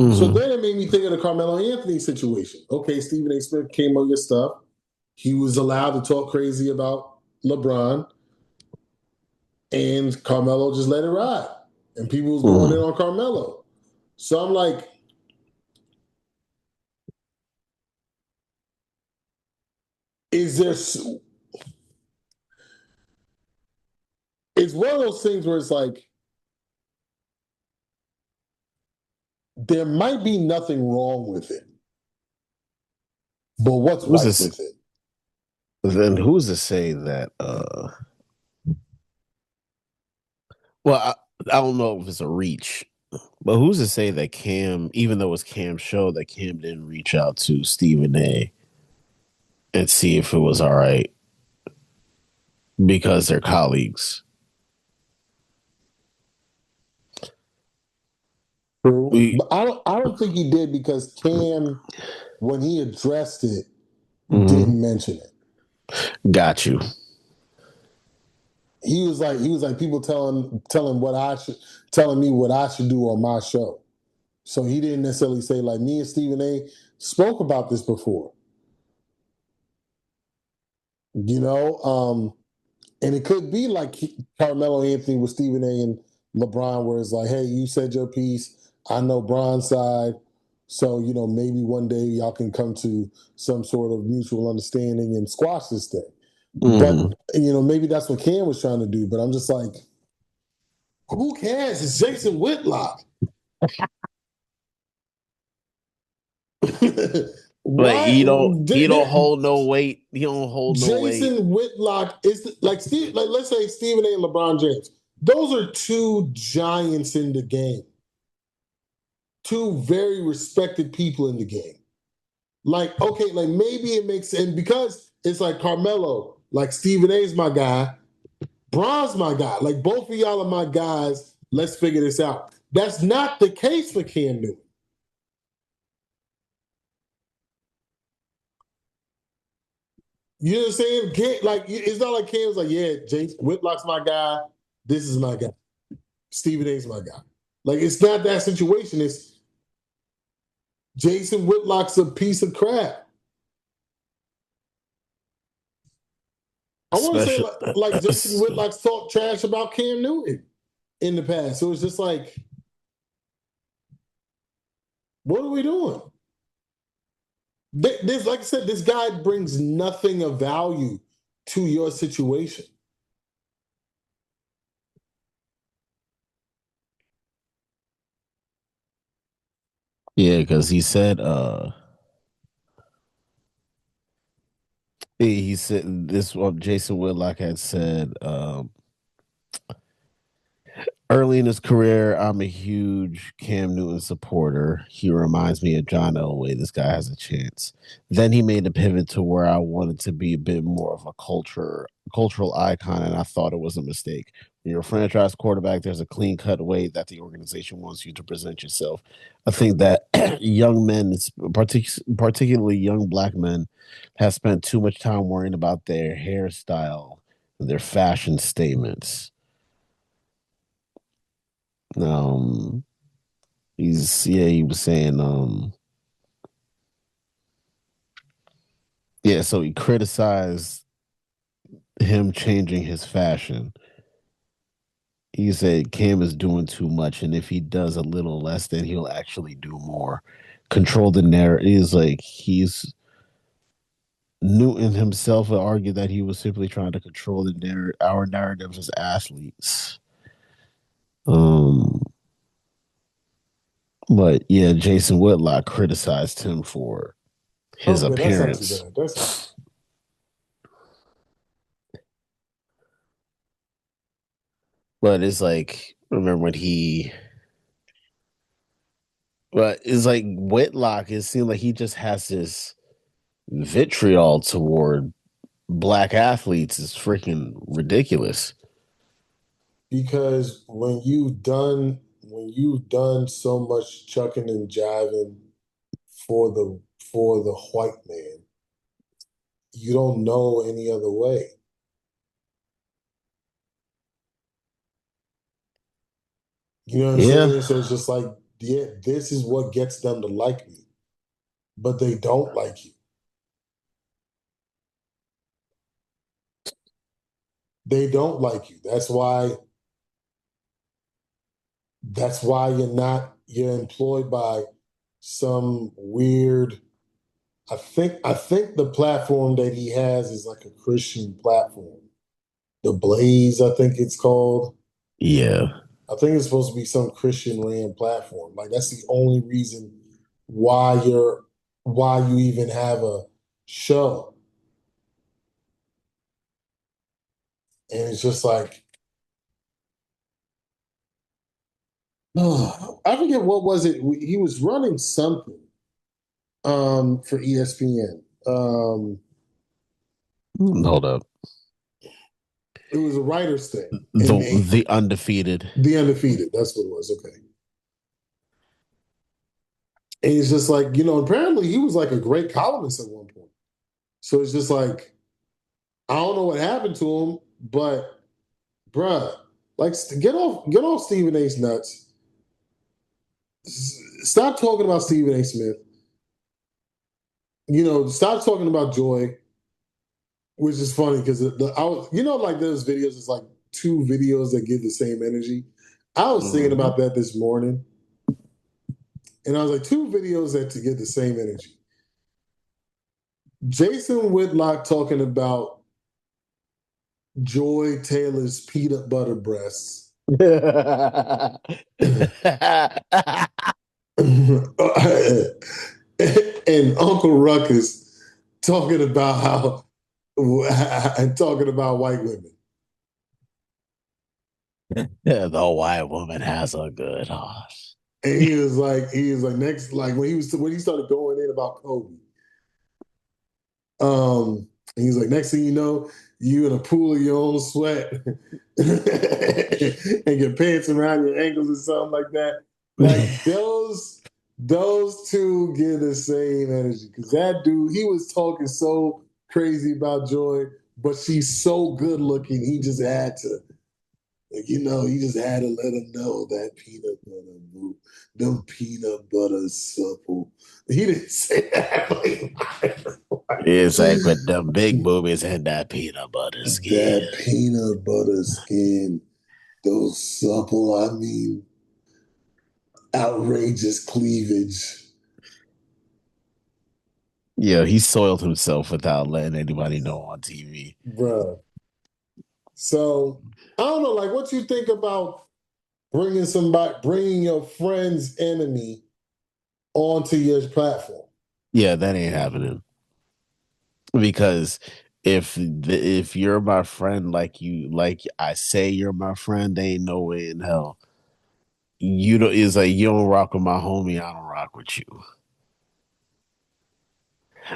Speaker 2: So
Speaker 1: Hmm.
Speaker 2: then it made me think of the Carmelo Anthony situation. Okay, Stephen A. Smith came on your stuff. He was allowed to talk crazy about LeBron, and Carmelo just let it ride. And people was going in
Speaker 1: Hmm.
Speaker 2: on Carmelo. So I'm like, is there? It's one of those things where it's like there might be nothing wrong with it, but what's
Speaker 1: Who's
Speaker 2: right
Speaker 1: this?
Speaker 2: with it?
Speaker 1: Then who's to say that? Well, I don't know if it's a reach, but who's to say that Cam, even though it's Cam's show, that Cam didn't reach out to Stephen A. and see if it was all right because they're colleagues.
Speaker 2: True.
Speaker 1: We
Speaker 2: But I don't think he did because Cam, when he addressed it,
Speaker 1: mhm,
Speaker 2: didn't mention it.
Speaker 1: got you.
Speaker 2: He was like people telling what I should telling me what I should do on my show. So he didn't necessarily say like me and Stephen A spoke about this before. You know, and it could be like Carmelo Anthony with Stephen A and LeBron, where it's like, hey, you said your piece. I know Bron's side. So, maybe one day y'all can come to some sort of mutual understanding and squash this thing. But,
Speaker 1: Hmm.
Speaker 2: maybe that's what Cam was trying to do. But I'm just like, who cares? It's Jason Whitlock.
Speaker 1: Like
Speaker 2: Why?
Speaker 1: he don't hold no weight. He don't hold no weight.
Speaker 2: Jason Whitlock is like Steve. Like let's say Stephen A. and LeBron James. Those are two giants in the game. Two very respected people in the game. Like okay, like maybe it makes and because it's like Carmelo, like Stephen A's my guy, Bron's my guy. Like both of y'all are my guys. Let's figure this out. That's not the case for Cam Newton. You know what I'm saying? Like it's not like Cam's like, yeah, James Whitlock's my guy. This is my guy. Stephen A's my guy. Like it's not that situation. It's Jason Whitlock's a piece of crap. I want to say
Speaker 1: Special.
Speaker 2: like Jason Whitlock's talked trash about Cam Newton in the past. So it's just like, what are we doing? This, like I said, this guy brings nothing of value to your situation.
Speaker 1: Yeah, because he said he said this what Jason Whitlock had said early in his career, I'm a huge Cam Newton supporter. He reminds me of John Elway. This guy has a chance. Then he made a pivot to where I wanted to be a bit more of a cultural icon, and I thought it was a mistake. When you're a franchise quarterback, there's a clean cut way that the organization wants you to present yourself. I think that young men, particularly young black men, have spent too much time worrying about their hairstyle and their fashion statements. Um, he was saying yeah, so he criticized him changing his fashion. He said Cam is doing too much, and if he does a little less, then he'll actually do more. Control the narrative. Is like he's Newton himself argued that he was simply trying to control our narratives as athletes. Um, but yeah, Jason Whitlock criticized him for his
Speaker 2: Okay, that's not too
Speaker 1: appearance.
Speaker 2: bad. That's
Speaker 1: But it's like remember when he but it's like Whitlock, it seemed like he just has this vitriol toward black athletes is freaking ridiculous.
Speaker 2: because when you've done so much chucking and jiving for the white man, you don't know any other way. You know what I'm
Speaker 1: Yeah.
Speaker 2: saying? So it's just like, yeah, this is what gets them to like me, but they don't like you. They don't like you. That's why you're employed by some weird. I think the platform that he has is like a Christian platform. The Blaze, I think it's called.
Speaker 1: Yeah.
Speaker 2: I think it's supposed to be some Christian ran platform. Like that's the only reason why you even have a show. And it's just like, I forget what was it. He was running something for ESPN.
Speaker 1: Hold up.
Speaker 2: It was a writer's thing. And
Speaker 1: The undefeated.
Speaker 2: the undefeated, that's what it was. Okay. And it's just like, apparently he was like a great columnist at one point. So it's just like, I don't know what happened to him, but bruh, like get off Stephen A's nuts. Stop talking about Stephen A. Smith. Stop talking about Joy, which is funny because I was, like those videos, it's like two videos that give the same energy. I was thinking
Speaker 1: Mhm.
Speaker 2: about that this morning, and I was like, two videos that to get the same energy. Jason Whitlock talking about Joy Taylor's peanut butter breasts. And Uncle Ruckus talking about how and talking about white women.
Speaker 1: The white woman has a good heart.
Speaker 2: And he was like next, like when he started going in about Kobe. And he's like, next thing you know, you in a pool of your own sweat and your pants around your ankles or something like that. Like those two give the same energy because that dude, he was talking so crazy about Joy, but she's so good looking. He just had to, he just had to let him know that peanut butter, boo, them peanut butter supple. He didn't say that.
Speaker 1: It's like with them big boobies and that peanut butter skin.
Speaker 2: That peanut butter skin, those supple, I mean, outrageous cleavage.
Speaker 1: Yeah, he soiled himself without letting anybody know on TV.
Speaker 2: Bruh. So I don't know, like what you think about bringing your friend's enemy onto your platform.
Speaker 1: Yeah, that ain't happening. Because if you're my friend, like I say you're my friend, there ain't no way in hell. You don't Is like you don't rock with my homie, I don't rock with you.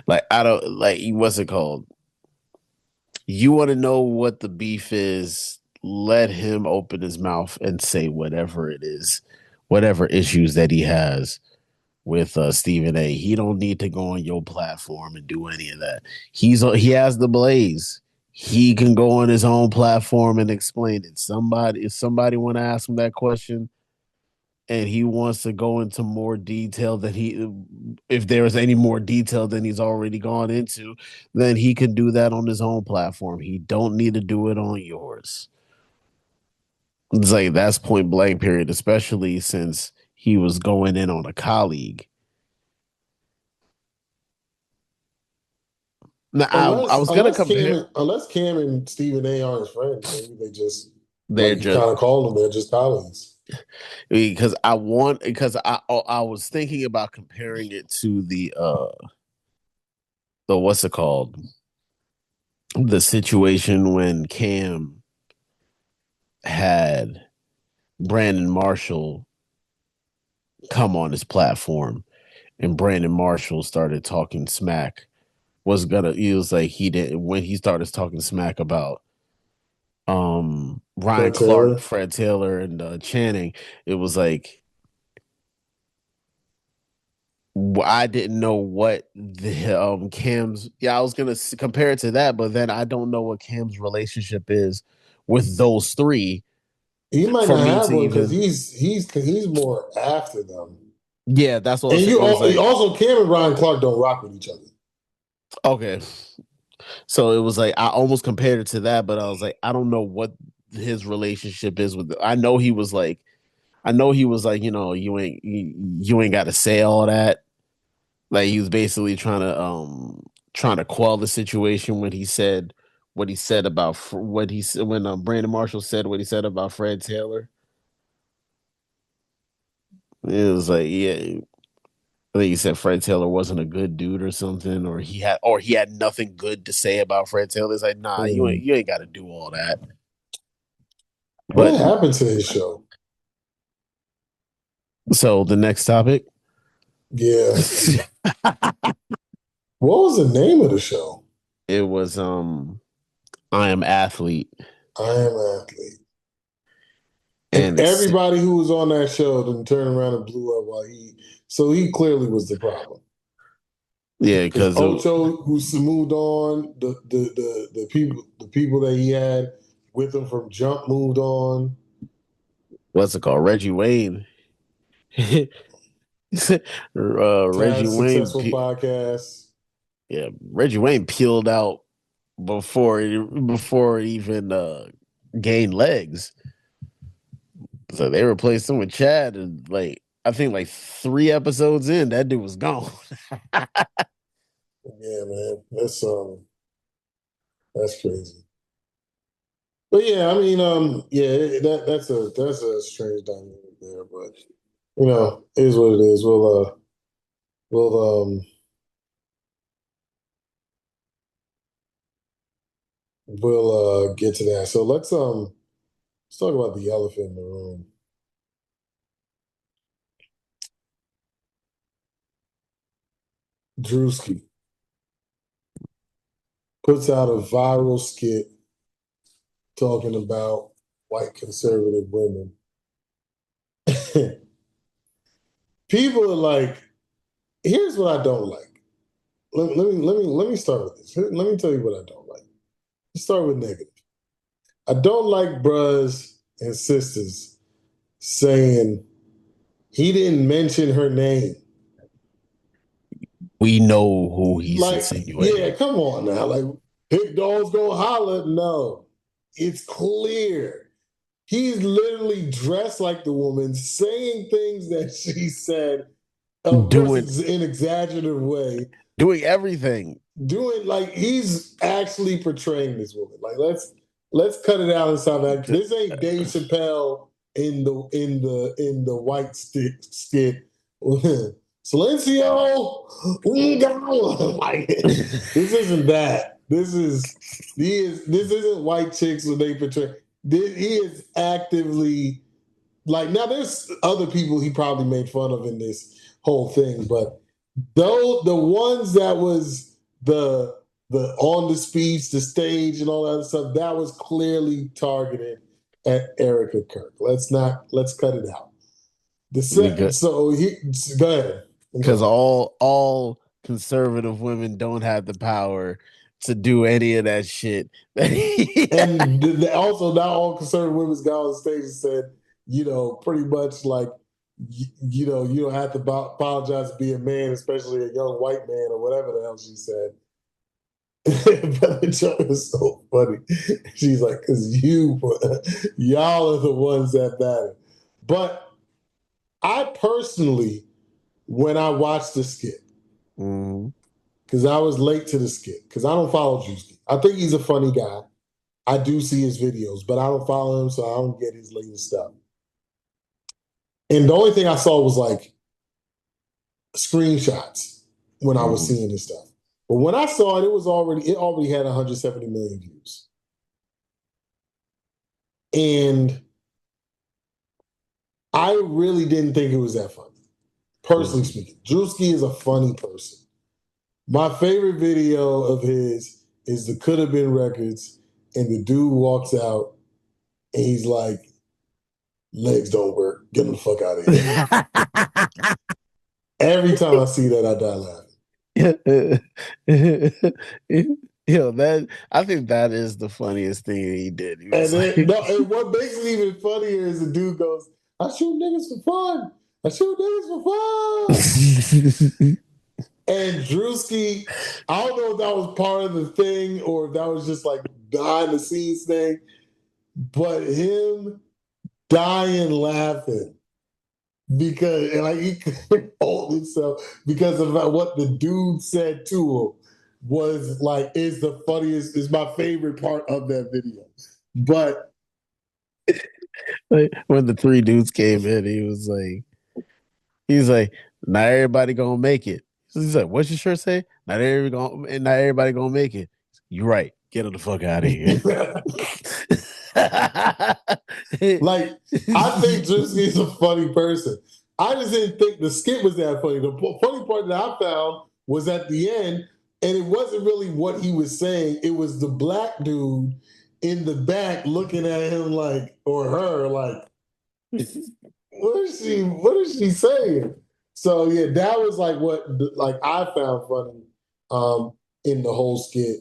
Speaker 1: Like I don't like what's it called? You want to know what the beef is, let him open his mouth and say whatever it is, whatever issues that he has with Stephen A. He don't need to go on your platform and do any of that. He has the blaze. He can go on his own platform and explain it. If somebody want to ask him that question and he wants to go into more detail that if there is any more detail than he's already gone into, then he can do that on his own platform. He don't need to do it on yours. It's like that's point blank period, especially since he was going in on a colleague. Now, I
Speaker 2: Unless
Speaker 1: was gonna
Speaker 2: unless
Speaker 1: compare.
Speaker 2: Cam and Stephen A aren't his friends, maybe they just
Speaker 1: They're
Speaker 2: like you
Speaker 1: just
Speaker 2: kind of call them, they're just colleagues.
Speaker 1: because I was thinking about comparing it to the what's it called, the situation when Cam had Brandon Marshall come on his platform and Brandon Marshall started talking smack. He was like he did when he started talking smack about Ryan
Speaker 2: Fred
Speaker 1: Clark,
Speaker 2: Taylor.
Speaker 1: Fred Taylor, and Channing. It was like I didn't know what the Cam's. Yeah, I was gonna compare it to that, but then I don't know what Cam's relationship is with those three
Speaker 2: He might
Speaker 1: for
Speaker 2: not
Speaker 1: me
Speaker 2: have
Speaker 1: to
Speaker 2: one because
Speaker 1: even.
Speaker 2: he's more after them.
Speaker 1: Yeah, that's what I
Speaker 2: And
Speaker 1: was saying. It was like
Speaker 2: also Cam and Ryan Clark don't rock with each other.
Speaker 1: okay, so it was like I almost compared it to that, but I was like, I don't know what his relationship is with. I know he was like, you ain't got to say all that. Like he was basically trying to quell the situation when he said what he said about what he said when Brandon Marshall said what he said about Fred Taylor. It was like, yeah, I think he said Fred Taylor wasn't a good dude or something, or he had nothing good to say about Fred Taylor. It's like, nah,
Speaker 2: Hmm.
Speaker 1: you ain't got to do all that. But
Speaker 2: What happened to his show?
Speaker 1: so the next topic,
Speaker 2: Yeah. What was the name of the show?
Speaker 1: it was I Am Athlete,
Speaker 2: I Am Athlete. And
Speaker 1: and it's
Speaker 2: everybody who was on that show then turned around and blew up so he clearly was the problem.
Speaker 1: yeah,
Speaker 2: Because
Speaker 1: because
Speaker 2: Ocho, who moved on, the people that he had with him from Jump moved on.
Speaker 1: what's it called, Reggie Wayne. Reggie
Speaker 2: Taz
Speaker 1: Wayne,
Speaker 2: successful podcast.
Speaker 1: yeah, Reggie Wayne peeled out before it even gained legs. So they replaced him with Chad, and like I think like 3 episodes in, that dude was gone.
Speaker 2: Yeah, man, that's crazy. But yeah, I mean, yeah, that's a strange dynamic there, but it is what it is. We'll we'll get to that. So let's talk about the elephant in the room. Druski puts out a viral skit talking about white conservative women. People are like, here's what I don't like. Let me start with this. Let me tell you what I don't like. Let's start with negative. I don't like bros and sisters saying he didn't mention her name.
Speaker 1: We know who he's
Speaker 2: Like, yeah,
Speaker 1: insinuating.
Speaker 2: come on now. Like, Big Dog's gonna holler. No, it's clear. He's literally dressed like the woman, saying things that she said, of course,
Speaker 1: Doing
Speaker 2: it's in an exaggerative way.
Speaker 1: doing everything.
Speaker 2: Doing like he's actually portraying this woman. Like let's cut it out and stop acting. This ain't Dave Chappelle in the white stick skit. Silencio, like this isn't that. This isn't white chicks when they portray. He is actively like now. There's other people he probably made fun of in this whole thing, but though the ones that was the on the speech, the stage, and all that other stuff, that was clearly targeted at Erica Kirk. Let's cut it out. The set
Speaker 1: because
Speaker 2: so he go ahead. I'm
Speaker 1: because
Speaker 2: sorry.
Speaker 1: all conservative women don't have the power to do any of that shit.
Speaker 2: And also not all conservative women got on stage and said, pretty much like you don't have to apologize to be a man, especially a young white man or whatever the hell she said. Bella Joe is so funny. She's like, because y'all are the ones that matter. But I personally, when I watched the skit,
Speaker 1: Mhm.
Speaker 2: because I was late to the skit, because I don't follow Druski. I think he's a funny guy. I do see his videos, but I don't follow him, so I don't get his latest stuff. And the only thing I saw was like screenshots when I was
Speaker 1: Mhm.
Speaker 2: seeing his stuff. But when I saw it, it already had 170 million views. And I really didn't think it was that funny. Personally
Speaker 1: Mhm.
Speaker 2: speaking, Druski is a funny person. My favorite video of his is the Could Have Been Records, and the dude walks out and he's like, legs don't work. Get the fuck out of here. Every time I see that, I die laughing.
Speaker 1: Yo, that I think that is the funniest thing he did. He
Speaker 2: And
Speaker 1: was
Speaker 2: then
Speaker 1: like,
Speaker 2: no, and what makes it even funnier is the dude goes, "I shoot niggas for fun. I shoot niggas for fun." And Druski, I don't know if that was part of the thing or if that was just like behind the scenes thing, but him dying laughing because and like he couldn't hold himself because of what the dude said to him was like is the funniest, is my favorite part of that video. But
Speaker 1: like, when the three dudes came in, he's like, not everybody gonna make it. He's like, what's your shirt say? Not everybody gonna make it. You're right. Get him the fuck out of here.
Speaker 2: like I think Druski is a funny person. I just didn't think the skit was that funny. The funny part that I found was at the end, and it wasn't really what he was saying. It was the black dude in the back looking at him like, or her like, what is she saying? So yeah, that was like what like I found funny in the whole skit.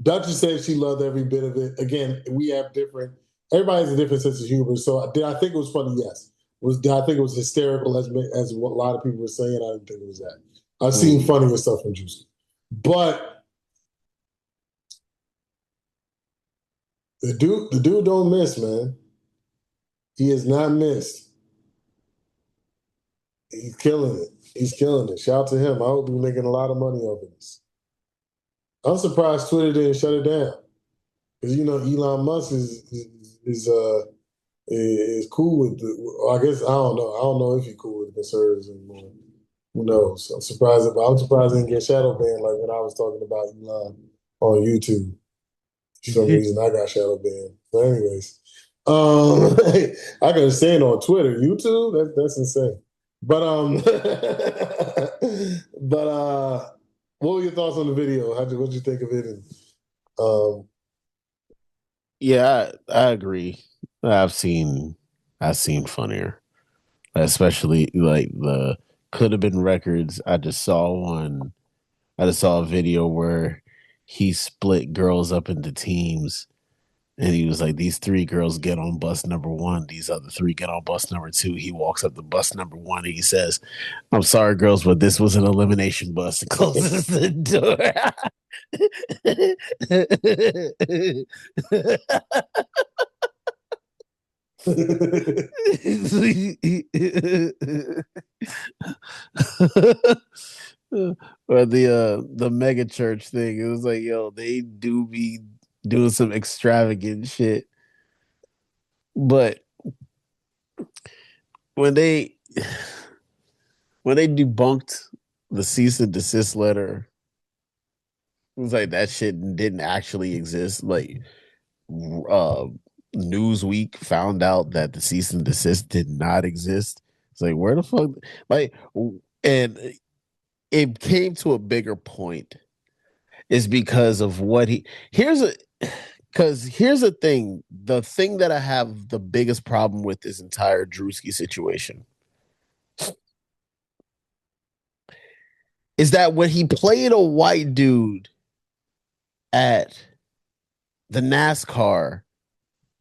Speaker 2: Duchess said she loved every bit of it. Again, we have different. Everybody has a different sense of humor. So did I think it was funny? Yes. Did I think it was hysterical as what a lot of people were saying? I didn't think it was that. I've seen
Speaker 1: Mm.
Speaker 2: funnier stuff from Juicy, but the dude don't miss, man. He is not missed. He's killing it. He's killing it. Shout out to him. I hope he's making a lot of money over this. I'm surprised Twitter didn't shut it down because you know Elon Musk is cool with the. I guess I don't know. I don't know if he's cool with the conservatives anymore. Who knows? I'm surprised. But I'm surprised he didn't get shadow banned like when I was talking about Elon on YouTube. For some reason, I got shadow banned. But anyways, I got saying on Twitter, YouTube. That's insane. But but what were your thoughts on the video? What did you think of it? And um,
Speaker 1: Yeah, I agree. I've seen I've seen funnier, especially like the could have been records. I just saw one. I just saw a video where he split girls up into teams, and he was like, "These three girls get on bus number one. These other three get on bus number two." He walks up to bus number one, and he says, "I'm sorry, girls, but this was an elimination bus." And closes the door. Or the mega church thing. It was like, yo, they do be doing some extravagant shit. But when they when they debunked the cease and desist letter, it was like that shit didn't actually exist. Like uh Newsweek found out that the cease and desist did not exist. It's like where the fuck like and it came to a bigger point is because of what he here's a because here's the thing that I have the biggest problem with this entire Druski situation is that when he played a white dude at the NASCAR,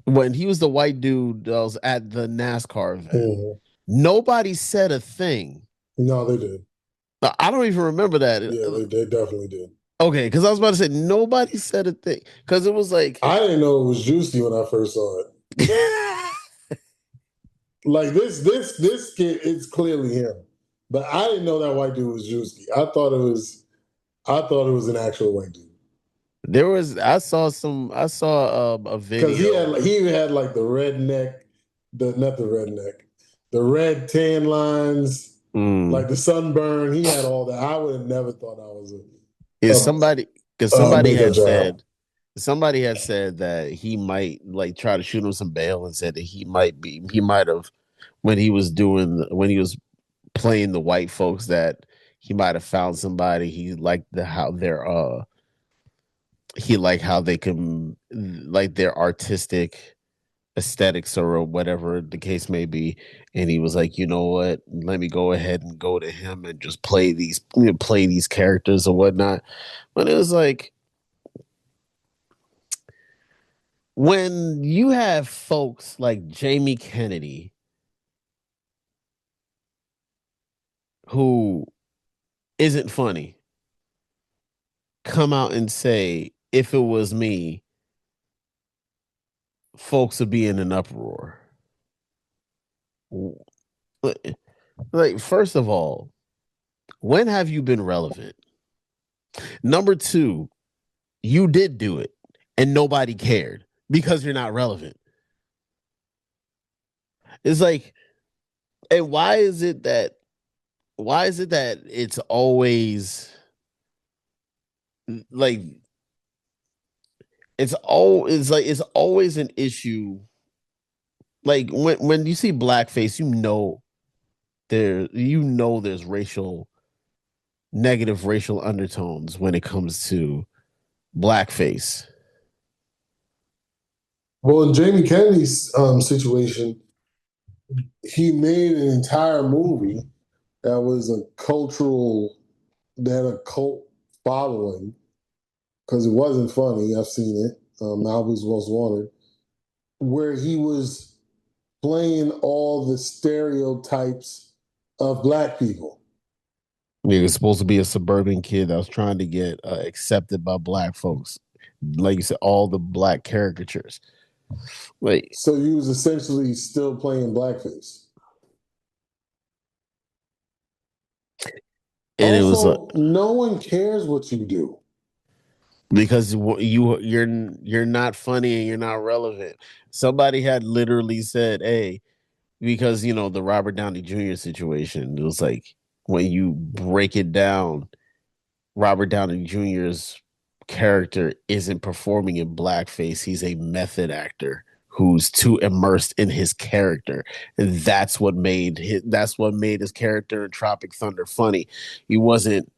Speaker 1: when he was the white dude that was at the NASCAR event,
Speaker 2: mhm.
Speaker 1: nobody said a thing.
Speaker 2: No, they did.
Speaker 1: I don't even remember that.
Speaker 2: Yeah, they definitely did.
Speaker 1: Okay, because I was about to say nobody said a thing because it was like
Speaker 2: I didn't know it was Juicy when I first saw it. Like this kid, it's clearly him, but I didn't know that white dude was Juicy. I thought it was an actual white dude
Speaker 1: there was I saw a
Speaker 2: because
Speaker 1: video.
Speaker 2: he even had like the redneck, the not the redneck, the red tan lines,
Speaker 1: Mm.
Speaker 2: like the sunburn. He had all that. I would have never thought I was
Speaker 1: Is somebody because
Speaker 2: a makeup job.
Speaker 1: somebody had said that he might like try to shoot him some bail and said that he might have when he was playing the white folks that he might have found somebody he liked the how they're he liked how they can like their artistic aesthetics or whatever the case may be, and he was like, you know what, let me go ahead and go to him and just play these characters or whatnot. But it was like when you have folks like Jamie Kennedy who isn't funny come out and say, if it was me, folks would be in an uproar. Like, first of all, when have you been relevant? Number two, you did do it and nobody cared because you're not relevant. It's like, and why is it that it's always like it's always an issue. Like when you see blackface, there's negative racial undertones when it comes to blackface.
Speaker 2: Well, in Jamie Kennedy's situation, he made an entire movie that was that had a cult following because it wasn't funny. I've seen it. Malibu's Most Wanted, where he was playing all the stereotypes of black people.
Speaker 1: He was supposed to be a suburban kid that was trying to get accepted by black folks. Like you said, all the black caricatures. Like,
Speaker 2: So he was essentially still playing blackface.
Speaker 1: and it was
Speaker 2: Also, no one cares what you do.
Speaker 1: because you're not funny and you're not relevant. Somebody had literally said, "Hey," because the Robert Downey Jr. situation. It was like when you break it down, Robert Downey Jr.'s character isn't performing in blackface. He's a method actor who's too immersed in his character, and that's what made his character in Tropic Thunder funny. He wasn't.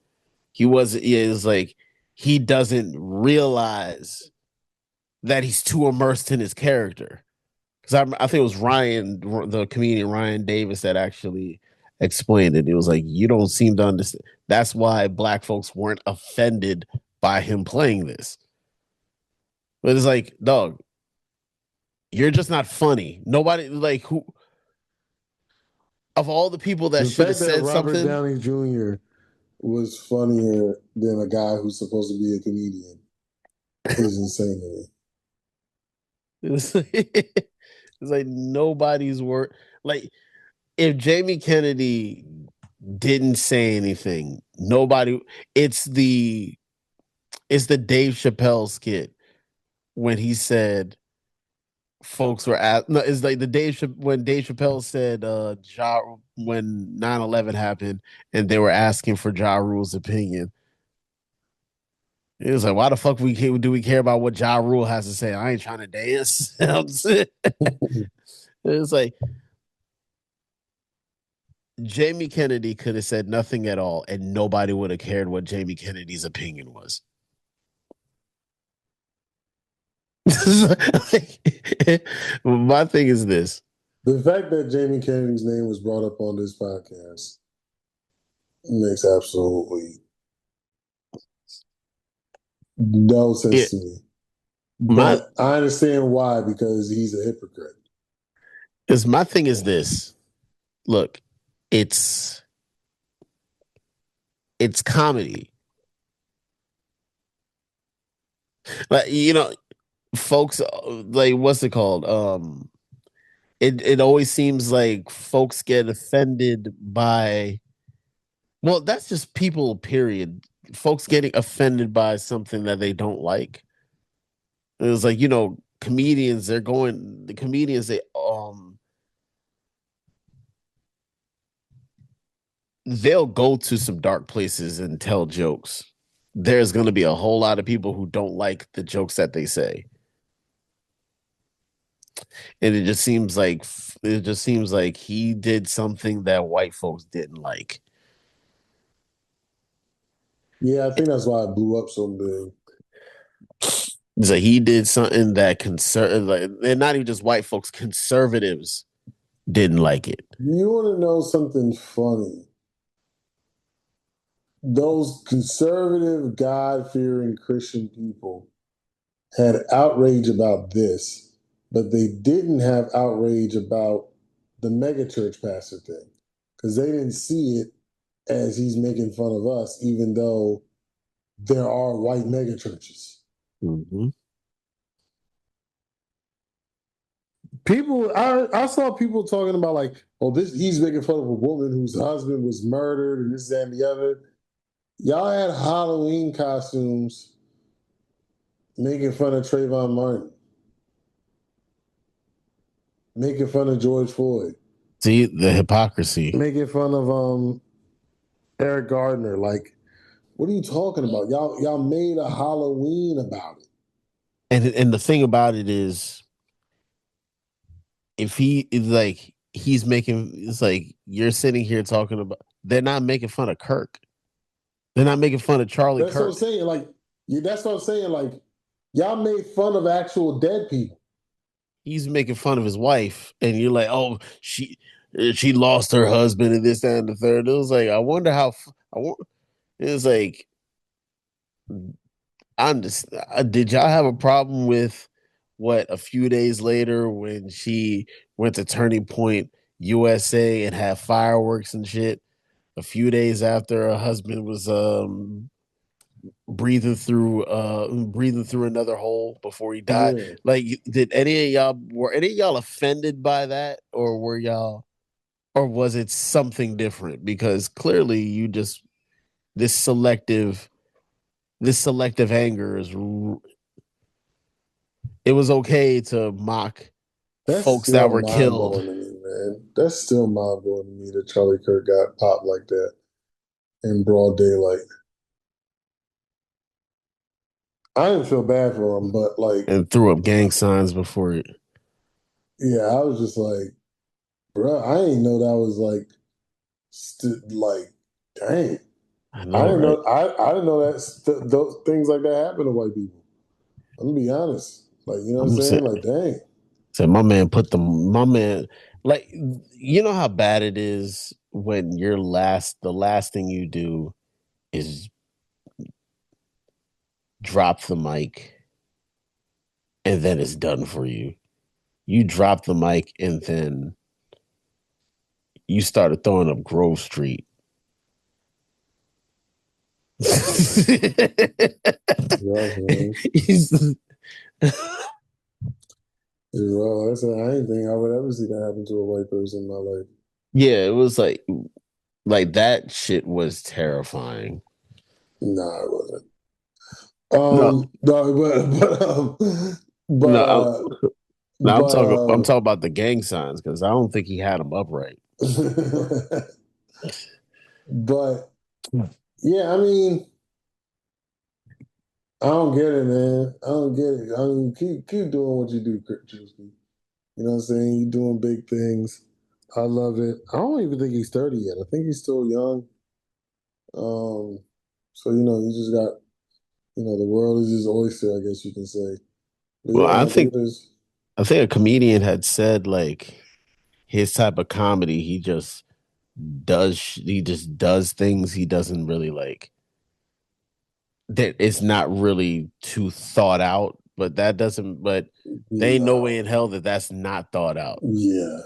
Speaker 1: He wasn't. Yeah, it was like he doesn't realize that he's too immersed in his character. Because I think it was the comedian Ryan Davis, that actually explained it. It was like, you don't seem to understand. That's why black folks weren't offended by him playing this. But it's like, dog, you're just not funny. Nobody, like, who of all the people that
Speaker 2: The
Speaker 1: should have
Speaker 2: fact that
Speaker 1: said
Speaker 2: Robert
Speaker 1: something,
Speaker 2: Downey Jr. was funnier than a guy who's supposed to be a comedian is insane to me.
Speaker 1: it's like, it's like nobody's word. Like, if Jamie Kennedy didn't say anything, nobody, it's the Dave Chappelle skit when he said folks were at no, it's like when Dave Chappelle said when 9/11 happened and they were asking for Ja Rule's opinion. It was like, why the fuck do we care about what Ja Rule has to say? I ain't trying to dance. It's like Jamie Kennedy could have said nothing at all and nobody would have cared what Jamie Kennedy's opinion was. Like, my thing is this.
Speaker 2: The fact that Jamie Kennedy's name was brought up on this podcast makes absolutely no sense
Speaker 1: It
Speaker 2: to me.
Speaker 1: my
Speaker 2: But I understand why, because he's a hypocrite.
Speaker 1: is my thing is this. Look, it's comedy. Like, folks, like, what's it called? It always seems like folks get offended by, well, that's just people, period. Folks getting offended by something that they don't like. It was like, the comedians, they'll go to some dark places and tell jokes. There's going to be a whole lot of people who don't like the jokes that they say. And it just seems like he did something that white folks didn't like.
Speaker 2: Yeah, I think that's why it blew up so big.
Speaker 1: So he did something that like, and not even just white folks, conservatives didn't like it.
Speaker 2: You want to know something funny? Those conservative, God-fearing Christian people had outrage about this, but they didn't have outrage about the megachurch pastor thing because they didn't see it as he's making fun of us, even though there are white megachurches.
Speaker 1: Mm-hmm.
Speaker 2: I saw people talking about like, oh, this he's making fun of a woman whose husband was murdered and this, that, and the other. Y'all had Halloween costumes making fun of Trayvon Martin, making fun of George Floyd,
Speaker 1: See the hypocrisy.
Speaker 2: making fun of Eric Gardner. Like, what are you talking about? Y'all made a Halloween about it.
Speaker 1: And the thing about it is, if he is like he's making, it's like you're sitting here talking about, they're not making fun of Kirk. They're not making fun of Charlie
Speaker 2: That's what I'm
Speaker 1: Kirk.
Speaker 2: saying. Like, that's what I'm saying. Like, y'all made fun of actual dead people.
Speaker 1: He's making fun of his wife, and you're like, oh, she lost her husband and this, that, and the third. It was like, I wonder how. I want. It's like, I'm just. Did y'all have a problem with what a few days later when she went to Turning Point USA and had fireworks and shit? A few days after her husband was breathing through another hole before he died.
Speaker 2: Yeah,
Speaker 1: Like, did any of y'all were any of y'all offended by that, or were y'all, or was it something different? Because clearly, you just this selective this selective anger is. It was okay to mock
Speaker 2: that's
Speaker 1: folks that
Speaker 2: still
Speaker 1: were
Speaker 2: mind
Speaker 1: killed
Speaker 2: blowing to me, man. That's still mind blowing to me that Charlie Kirk got popped like that in broad daylight. I didn't feel bad for him, but like,
Speaker 1: and threw up gang signs before it.
Speaker 2: yeah, I was just like, bro, I didn't know that was like, like, dang.
Speaker 1: I know, right?
Speaker 2: I didn't know that those things like that happen to white people. I'm gonna be honest. Like, you know what I'm
Speaker 1: I'm saying,
Speaker 2: saying? Like, dang.
Speaker 1: said my man, like, you know how bad it is when the last thing you do is drop the mic and then it's done for you. You drop the mic and then you started throwing up Grove Street.
Speaker 2: Rough, man. Well, I said I didn't think I would ever see that happen to a white person in my life.
Speaker 1: Yeah, it was like that shit was terrifying.
Speaker 2: Nah, it wasn't.
Speaker 1: No,
Speaker 2: No, but
Speaker 1: no,
Speaker 2: but
Speaker 1: I'm talking about the gang signs because I don't think he had them upright.
Speaker 2: but yeah, I mean, I don't get it, man. I don't get it. I mean, keep doing what you do, Druski. You know what I'm saying? You're doing big things. I love it. I don't even think he's 30 yet. I think he's still young. Um, so you just got, the world is his oyster, I guess you can say. But
Speaker 1: Well,
Speaker 2: yeah, man, look at this.
Speaker 1: I think a comedian had said like his type of comedy, he just does things he doesn't really like. That it's not really too thought out, but that doesn't. But they ain't no way
Speaker 2: No,
Speaker 1: in hell that that's not thought out.
Speaker 2: yeah,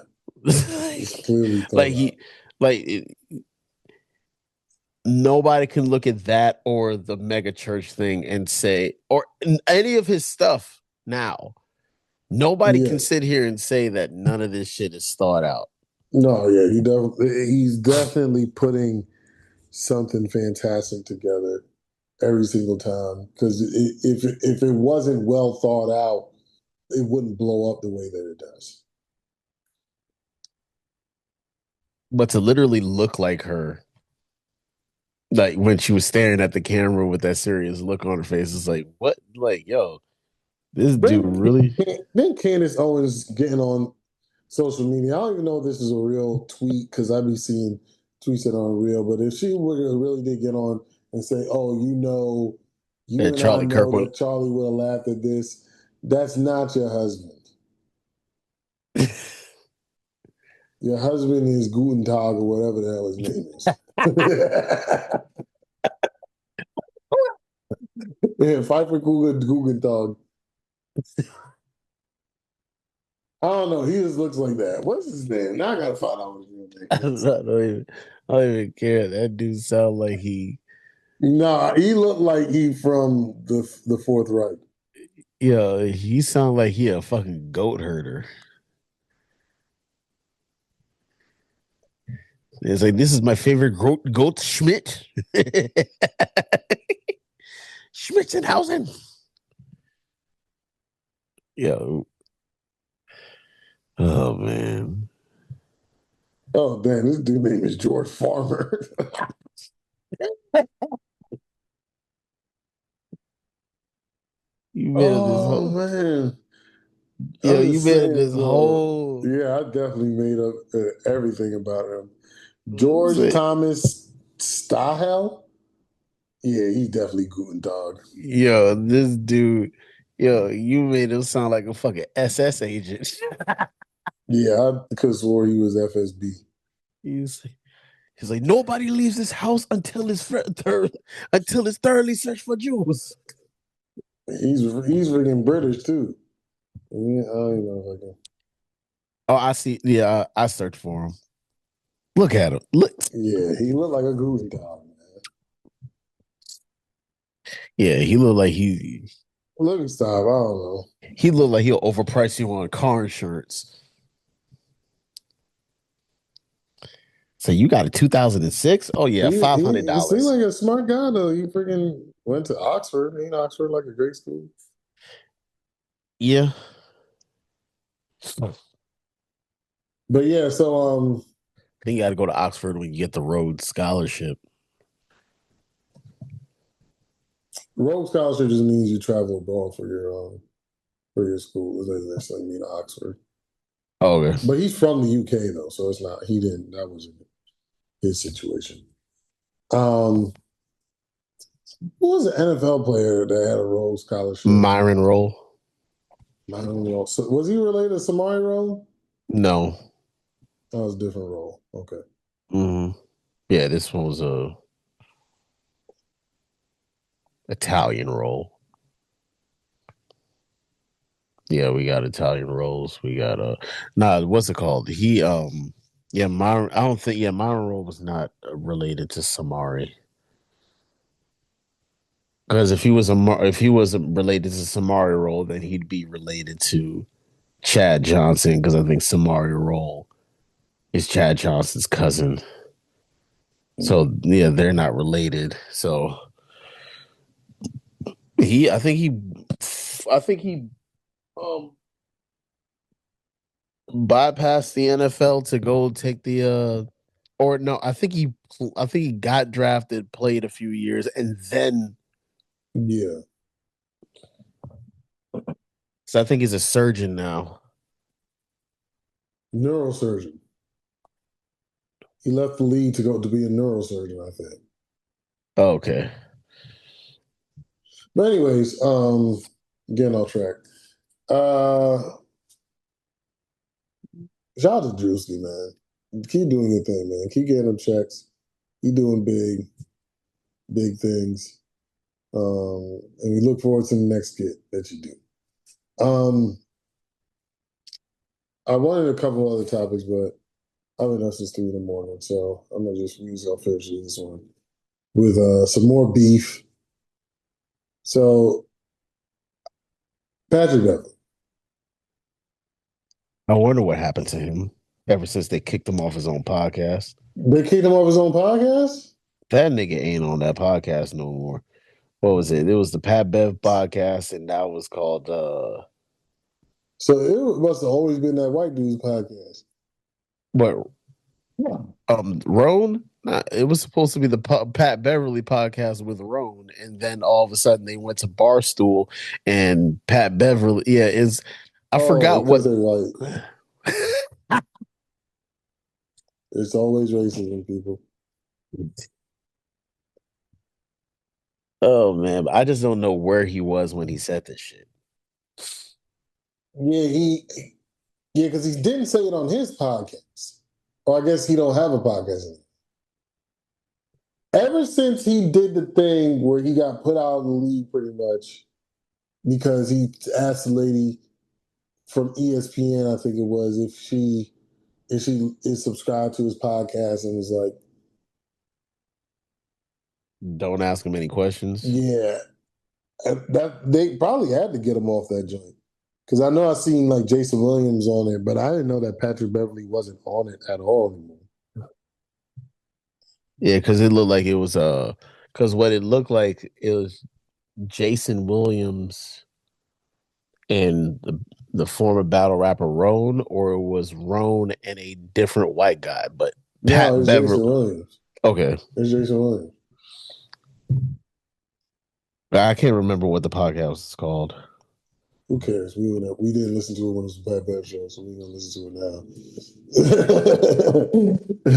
Speaker 2: it's clearly
Speaker 1: like
Speaker 2: thought out.
Speaker 1: he, like it, nobody can look at that or the mega church thing and say, or any of his stuff now. Nobody
Speaker 2: Yeah,
Speaker 1: can sit here and say that none of this shit is thought out.
Speaker 2: no, yeah, he's definitely putting something fantastic together every single time. Because if it wasn't well thought out, it wouldn't blow up the way that it does.
Speaker 1: But to literally look like her, like when she was staring at the camera with that serious look on her face, it's like, what? Like, yo, this dude
Speaker 2: Then,
Speaker 1: really?
Speaker 2: then Candace Owens getting on social media. I don't even know if this is a real tweet because I be seeing tweets that aren't real. But if she really did get on and say, "Oh, You and I
Speaker 1: Charlie
Speaker 2: know
Speaker 1: Kirkland.
Speaker 2: that Charlie would have laughed at this. That's not your husband. Your husband is Guten Tag or whatever the hell his name is. Yeah, fight for Guten Tag. I don't know. He just looks like that. What's his name? Now I gotta find out what his real name is.
Speaker 1: I don't even care. That dude sound like he,
Speaker 2: Nah, he looked like he from the Fourth Reich.
Speaker 1: he sound like he a fucking goat herder. It's like this is my favorite goat Schmidt. Schmitzenhausen. Yo, oh man.
Speaker 2: Oh damn, this dude name is George Farmer.
Speaker 1: You made up this
Speaker 2: Oh
Speaker 1: whole
Speaker 2: man. I'm
Speaker 1: you
Speaker 2: just
Speaker 1: made up
Speaker 2: saying,
Speaker 1: this whole
Speaker 2: yeah, I definitely made up everything about him. George
Speaker 1: say,
Speaker 2: Thomas Stahel? Yeah, he's definitely Guten Dog.
Speaker 1: this dude, you made him sound like a fucking SS agent.
Speaker 2: Yeah, I could have swore he was FSB.
Speaker 1: he's, he's like, nobody leaves this house until it's thoroughly searched for jewels.
Speaker 2: He's freaking British too. Yeah, I don't even know if I can.
Speaker 1: Oh, I see. Yeah, I searched for him. Look at him. Look.
Speaker 2: Yeah, he looked like a Guten Dog, man.
Speaker 1: Yeah, he looked like
Speaker 2: Look style, I don't know.
Speaker 1: he looked like he'll overprice you on car insurance. So you got a 2006? Oh yeah,
Speaker 2: He seemed
Speaker 1: $500.
Speaker 2: like a smart guy though. He freaking went to Oxford. Ain't Oxford like a great school?
Speaker 1: Yeah.
Speaker 2: But yeah, so
Speaker 1: Then you got to go to Oxford when you get the Rhodes Scholarship.
Speaker 2: Rhodes Scholarship just means you travel abroad for your school. It doesn't necessarily mean Oxford.
Speaker 1: Oh, okay.
Speaker 2: But he's from the UK though, so it's not. He didn't. That wasn't his situation. Um, who was an NFL player that had a Rhodes Scholarship?
Speaker 1: Myron Roll?
Speaker 2: I don't know. So, was he related to Samari Roll?
Speaker 1: No.
Speaker 2: That was a different role. Okay.
Speaker 1: Hmm. Yeah, this one was a Italian roll. Yeah, we got Italian rolls. We got what's it called? Yeah, Myron. I don't think Myron Roll was not related to Samari. Because if he wasn't related to Samari Roll, then he'd be related to Chad Johnson. Because I think Samari Roll is Chad Johnson's cousin. So yeah, they're not related. So he, I think he um bypassed the NFL to go take the or no, I think he got drafted, played a few years, and then
Speaker 2: Yeah.
Speaker 1: so I think he's a surgeon now.
Speaker 2: Neurosurgeon. He left the league to go to be a neurosurgeon, I think.
Speaker 1: Oh, okay.
Speaker 2: But anyways, getting off track. Uh Shout out to Druski, man. Keep doing your thing, man. Keep getting them checks. Keep doing big things. And we look forward to the next skit that you do. I wanted a couple other topics, but I've been up since 3 in the morning, so I'm gonna just use I'll finish this one with some more beef. So Patrick Beverly,
Speaker 1: I wonder what happened to him ever since they kicked him off his own podcast.
Speaker 2: they kicked him off his own podcast.
Speaker 1: That nigga ain't on that podcast no more. What was it? It was the Pat Bev podcast, and that was called
Speaker 2: So it must have always been that white dude's podcast.
Speaker 1: what Roan? Nah, it was supposed to be the Pat Beverly podcast with Roan, and then all of a sudden they went to Barstool and Pat Beverly. Yeah, is I
Speaker 2: Oh,
Speaker 1: forgot
Speaker 2: because
Speaker 1: what.
Speaker 2: they're white. It's always racism, people.
Speaker 1: Oh man, I just don't know where he was when he said this shit.
Speaker 2: Yeah, because he didn't say it on his podcast. Or I guess he don't have a podcast anymore. Ever since he did the thing where he got put out of the league pretty much because he asked the lady from ESPN, I think it was, if she is subscribed to his podcast and was like,
Speaker 1: Don't ask him any questions.
Speaker 2: yeah, that they probably had to get him off that joint. Because I know I seen like Jason Williams on it, but I didn't know that Patrick Beverly wasn't on it at all anymore.
Speaker 1: Yeah, because it looked like it was because what it looked like it was Jason Williams and the former battle rapper Roan, or it was Roan and a different white guy. But
Speaker 2: No,
Speaker 1: Pat
Speaker 2: it's Jason
Speaker 1: Beverly,
Speaker 2: Williams.
Speaker 1: okay,
Speaker 2: It's Jason Williams.
Speaker 1: I can't remember what the podcast is called.
Speaker 2: Who cares? We didn't listen to it when it was a Pat Bev show, so we're gonna listen to it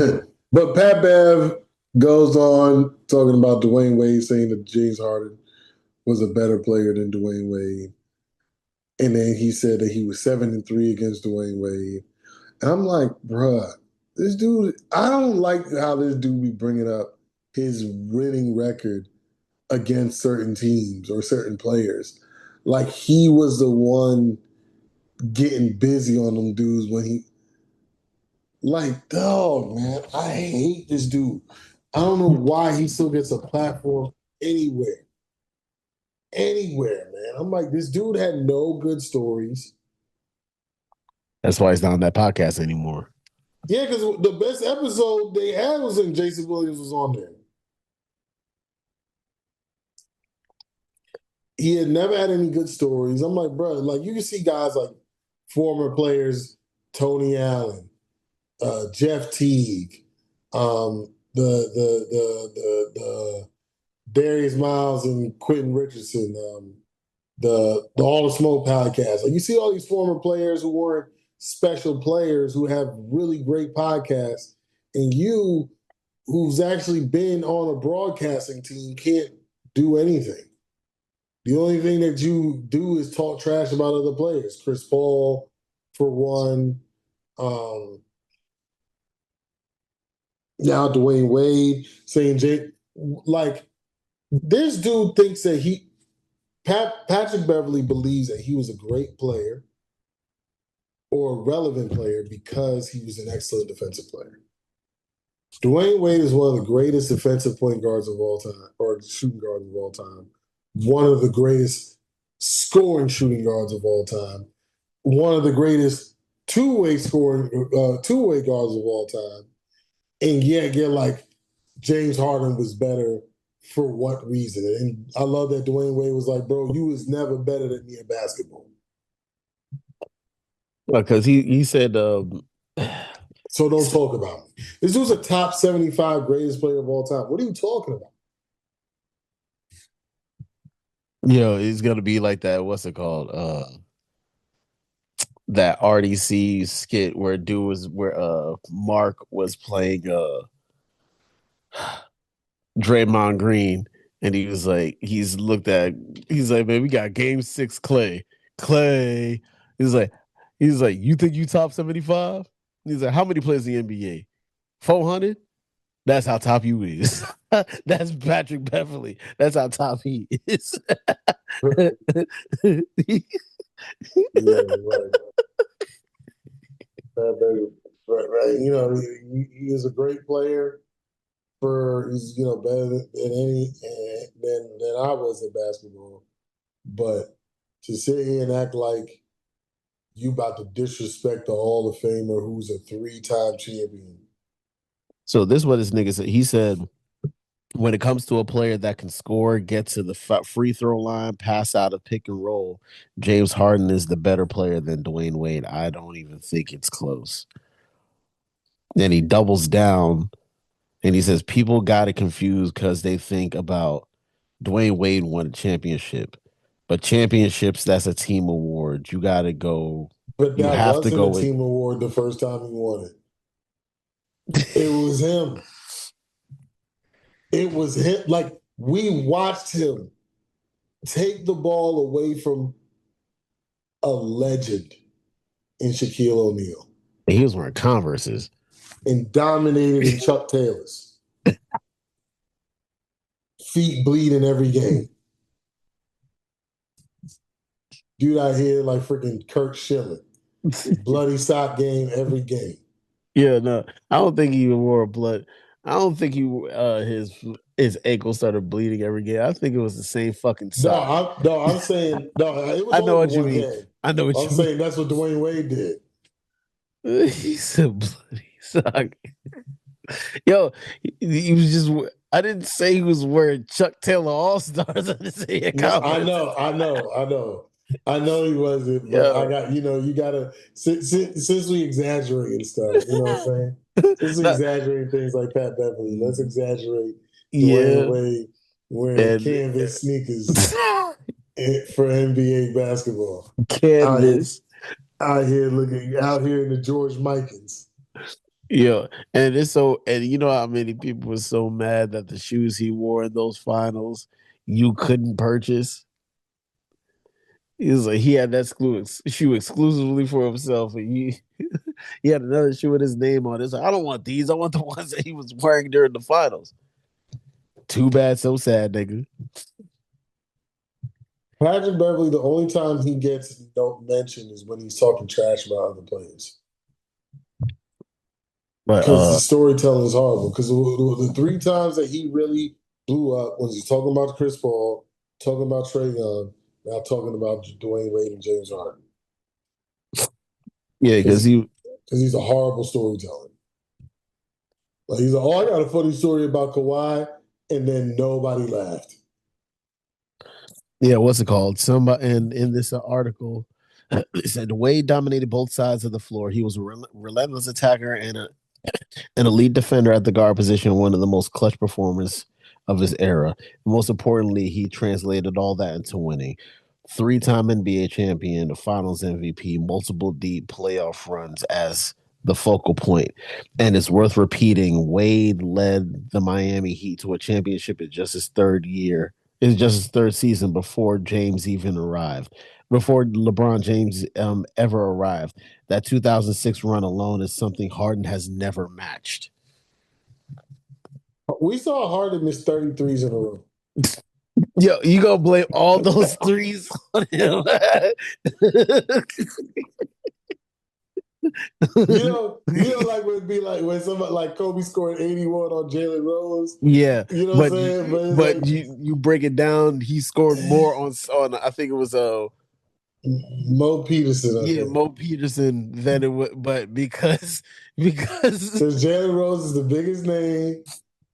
Speaker 2: now. But Pat Bev goes on talking about Dwyane Wade, saying that James Harden was a better player than Dwyane Wade. And then he said that he was 7-3 against Dwyane Wade. And I'm like, bruh, this dude, I don't like how this dude be bringing up his winning record against certain teams or certain players. Like he was the one getting busy on them dudes when he, like, dog, man, I hate this dude. I don't know why he still gets a platform anywhere. Anywhere, man. I'm like, this dude had no good stories.
Speaker 1: That's why he's not on that podcast anymore.
Speaker 2: Yeah, because the best episode they had was when Jason Williams was on there. He had never had any good stories. I'm like, bro, like you can see guys like former players, Tony Allen, Jeff Teague, the Darius Miles and Quentin Richardson, the All the Smoke podcast. Like you see all these former players who weren't special players who have really great podcasts, and you, who's actually been on a broadcasting team, can't do anything. The only thing that you do is talk trash about other players. Chris Paul, for one. Um, Now Dwyane Wade saying Jake, like this dude thinks that Patrick Beverly believes that he was a great player or a relevant player because he was an excellent defensive player. Dwyane Wade is one of the greatest defensive point guards of all time, or shooting guards of all time. One of the greatest scoring shooting guards of all time. One of the greatest two-way guards of all time. And yet you're like, James Harden was better for what reason? And I love that Dwyane Wade was like, bro, you was never better than me in basketball.
Speaker 1: Because he said
Speaker 2: So don't talk about me. This dude's a top 75 greatest player of all time. What are you talking about?
Speaker 1: it's gonna be like that. What's it called? That RDC skit where dude was where Mark was playing Draymond Green, and he was like, he's like, man, we got game 6 Clay. Clay. He's like, you think you top 75? He's like, how many players in the NBA? 400? That's how top you is. That's Patrick Beverly. That's how top he is.
Speaker 2: Yeah, right. Right, right. He is a great player. He's better than any than I was at basketball. But to sit here and act like you about to disrespect the Hall of Famer who's a 3-time champion.
Speaker 1: So this is what this nigga said. He said, when it comes to a player that can score, get to the free throw line, pass out of pick and roll, James Harden is the better player than Dwyane Wade. I don't even think it's close. Then he doubles down and he says people got it confused because they think about Dwyane Wade won a championship, but championships, that's a team award. You got to go.
Speaker 2: But
Speaker 1: You
Speaker 2: that
Speaker 1: have to
Speaker 2: wasn't
Speaker 1: go
Speaker 2: a
Speaker 1: with.
Speaker 2: team award the first time he won it. It was him. It was him. Like We watched him take the ball away from a legend in Shaquille O'Neal
Speaker 1: He was wearing Converses.
Speaker 2: and dominated in Chuck Taylor's. Feet bleeding every game. Dude out here like freaking Kirk Schilling. Bloody sock game every game.
Speaker 1: Yeah, no, I don't think he even wore a blood. I don't think his ankle started bleeding every game. I think it was the same fucking sock.
Speaker 2: I'm saying no. It was
Speaker 1: I know
Speaker 2: only for
Speaker 1: what you
Speaker 2: one
Speaker 1: mean.
Speaker 2: game.
Speaker 1: I know what
Speaker 2: I'm
Speaker 1: you
Speaker 2: saying that's what Dwyane Wade did.
Speaker 1: mean. He said bloody sock. Yo, he was just. I didn't say he was wearing Chuck Taylor All Stars. I didn't say he
Speaker 2: No,
Speaker 1: Converse.
Speaker 2: I know he wasn't, but I
Speaker 1: Yo,
Speaker 2: got you gotta since we exaggerate and stuff, you know what I'm saying? Since we
Speaker 1: Not-
Speaker 2: exaggerate things like Pat Beverly, let's exaggerate Dwyane
Speaker 1: yeah,
Speaker 2: Wade wearing
Speaker 1: and
Speaker 2: canvas sneakers for NBA basketball. Out here,
Speaker 1: canvas.
Speaker 2: out here in the George Mikens.
Speaker 1: Yeah, and it's so, and you know how many people were so mad that the shoes he wore in those finals you couldn't purchase. He was like he had that shoe exclusively for himself, and he had another shoe with his name on it. So I don't want these. I want the ones that he was wearing during the finals. Too bad, so sad, nigga.
Speaker 2: Patrick Beverly, the only time he gets no mention is when he's talking trash about other players.
Speaker 1: But
Speaker 2: Because the storytelling is horrible. Because the three times that he really blew up was he's talking about Chris Paul, talking about Trae Young, now talking about Dwyane Wade and James Harden.
Speaker 1: yeah, because
Speaker 2: Because
Speaker 1: he
Speaker 2: he's a horrible storyteller. Like he's like, oh, I got a funny story about Kawhi, and then nobody laughed.
Speaker 1: yeah, what's it called? Somebody in this article it said Wade dominated both sides of the floor. He was a relentless attacker and an elite defender at the guard position, one of the most clutch performers of his era. Most importantly, he translated all that into winning. Three-time NBA champion, the Finals MVP, multiple deep playoff runs as the focal point. And it's worth repeating, Wade led the Miami Heat to a championship in just his third year. It's just his third season before James even arrived. Before LeBron James ever arrived. That 2006 run alone is something Harden has never matched.
Speaker 2: We saw Harden miss 33s in a row.
Speaker 1: Yo, you gonna blame all those threes on him?
Speaker 2: Like when it'd be like when somebody like Kobe scored 81 on Jalen Rose.
Speaker 1: Yeah,
Speaker 2: You know what I'm
Speaker 1: but
Speaker 2: saying? But it's
Speaker 1: but
Speaker 2: like
Speaker 1: you break it down. He scored more on I think it was
Speaker 2: Mo Peterson, I
Speaker 1: yeah,
Speaker 2: think.
Speaker 1: Mo Peterson than it would, but because
Speaker 2: Because Jalen Rose is the biggest name.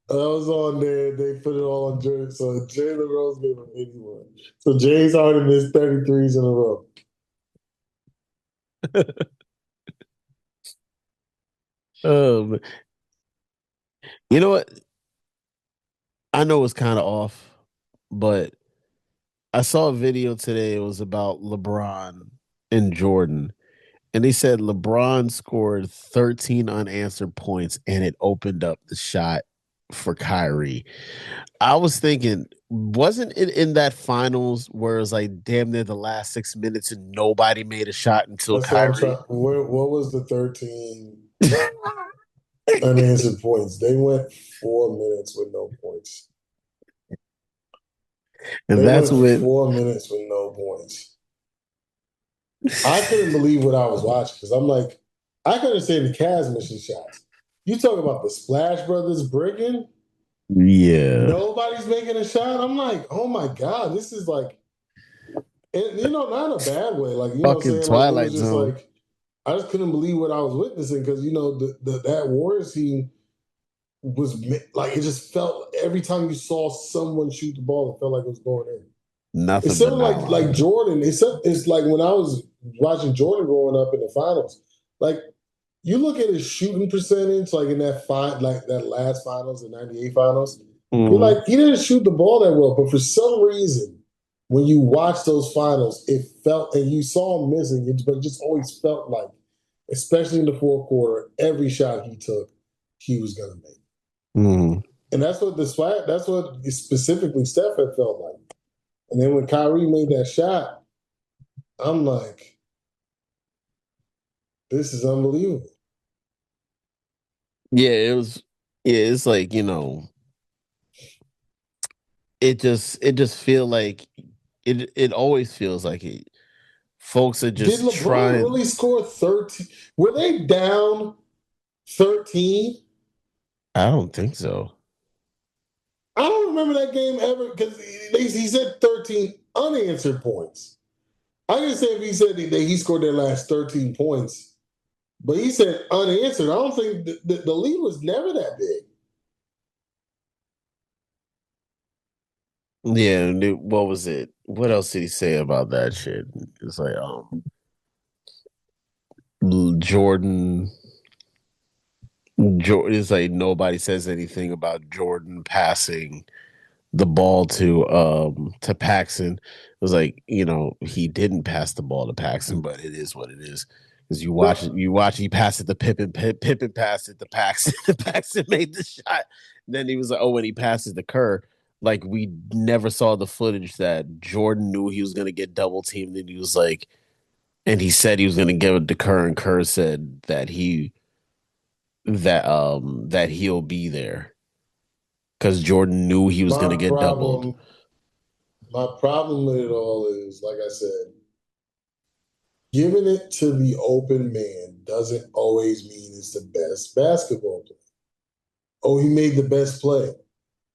Speaker 2: I was on there. They put it all on Jordan. So Jalen Rose gave him 81. So James Harden missed 33s in a row.
Speaker 1: um, you know what? I know it's kind of off, but I saw a video today. It was about LeBron and Jordan. And they said LeBron scored 13 unanswered points and it opened up the shot for Kyrie. I was thinking, wasn't it in that finals where it was like damn near the last 6 minutes and nobody made a shot until
Speaker 2: That's what I'm trying.
Speaker 1: Kyrie?
Speaker 2: What was the 13 unanswered points? They went 4 minutes with no points.
Speaker 1: And
Speaker 2: They
Speaker 1: that's
Speaker 2: went
Speaker 1: when
Speaker 2: 4 minutes with no points. I couldn't believe what I was watching because I'm like, I could understand the Cavs missing shots. You talk about the Splash Brothers breaking,
Speaker 1: yeah,
Speaker 2: nobody's making a shot. I'm like, oh my God, this is like, and not in a bad way. Like, what I'm
Speaker 1: fucking
Speaker 2: saying? Like, it was
Speaker 1: Twilight
Speaker 2: just
Speaker 1: Zone.
Speaker 2: like, I just couldn't believe what I was witnessing because, that Warriors team was like, it just felt every time you saw someone shoot the ball, it felt like it was going in. It's
Speaker 1: Nothing but
Speaker 2: similar like
Speaker 1: nylon.
Speaker 2: Jordan. It's like when I was watching Jordan growing up in the finals. Like you look at his shooting percentage, like in that last finals, the '98 finals. You're
Speaker 1: Mm.
Speaker 2: like he didn't shoot the ball that well, but for some reason, when you watch those finals, it felt and you saw him missing it, but it just always felt like, especially in the fourth quarter, every shot he took, he was gonna make.
Speaker 1: Mm.
Speaker 2: And that's what specifically Steph had felt like. And then when Kyrie made that shot, I'm like, this is unbelievable.
Speaker 1: Yeah, it was. Yeah, it's like it just feel like it always feels like it. Folks are
Speaker 2: Did
Speaker 1: just
Speaker 2: LeBron
Speaker 1: trying.
Speaker 2: really score 13? Were they down 13?
Speaker 1: I don't think so.
Speaker 2: I don't remember that game ever because he said 13 unanswered points. I can say if he said that he scored their last 13 points, but he said unanswered. I don't think the lead was never that big.
Speaker 1: Yeah, what was it? What else did he say about that shit? It's like Jordan. Jordan is like nobody says anything about Jordan passing the ball to Paxson. It was like, he didn't pass the ball to Paxson, but it is what it is. Because you watch he passed it to Pippen, Pippen passed it to Paxson, Paxson made the shot. Then he was like, oh, when he passes the Kerr, like we never saw the footage that Jordan knew he was gonna get double teamed, and he was like, and he said he was gonna give it to Kerr, and Kerr said that he'll be there because Jordan knew he was gonna
Speaker 2: My
Speaker 1: get doubled.
Speaker 2: problem, my problem with it all is, like I said, giving it to the open man doesn't always mean it's the best basketball player. Oh, he made the best play.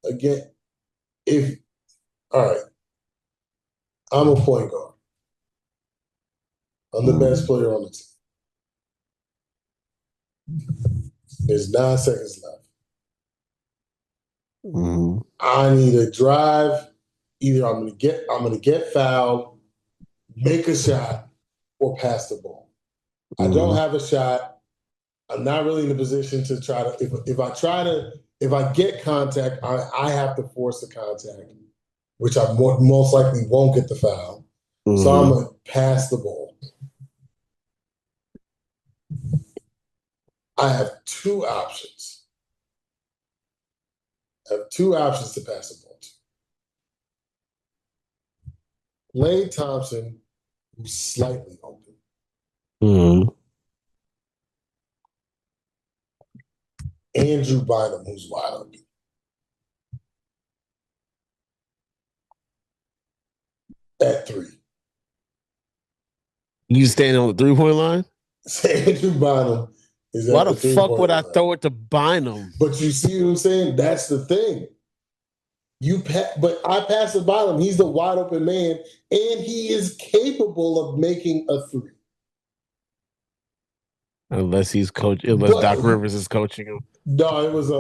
Speaker 2: Again, if all right, I'm a point guard. I'm the best
Speaker 1: Mm-hmm.
Speaker 2: player on the team. There's 9 seconds left.
Speaker 1: Mm-hmm.
Speaker 2: I need a drive. Either I'm gonna get fouled, make a shot, or pass the ball. I don't
Speaker 1: Mm-hmm.
Speaker 2: have a shot. I'm not really in a position to try to. If I get contact, I have to force the contact, which I most likely won't get the foul. So I'm
Speaker 1: Mm-hmm.
Speaker 2: gonna pass the ball. I have two options. I have two options to pass the ball to. Lane Thompson, who's slightly open.
Speaker 1: Mm-hmm.
Speaker 2: Andrew Bynum, who's wide open. At three.
Speaker 1: You standing on the 3 point line?
Speaker 2: Andrew Bynum is
Speaker 1: Why
Speaker 2: at
Speaker 1: the
Speaker 2: the three
Speaker 1: fuck would
Speaker 2: point
Speaker 1: I
Speaker 2: line.
Speaker 1: throw it to Bynum?
Speaker 2: But you see what I'm saying? That's the thing. But I pass the Bynum. He's the wide open man, and he is capable of making a three.
Speaker 1: Unless
Speaker 2: But
Speaker 1: Doc Rivers is coaching him.
Speaker 2: no, it was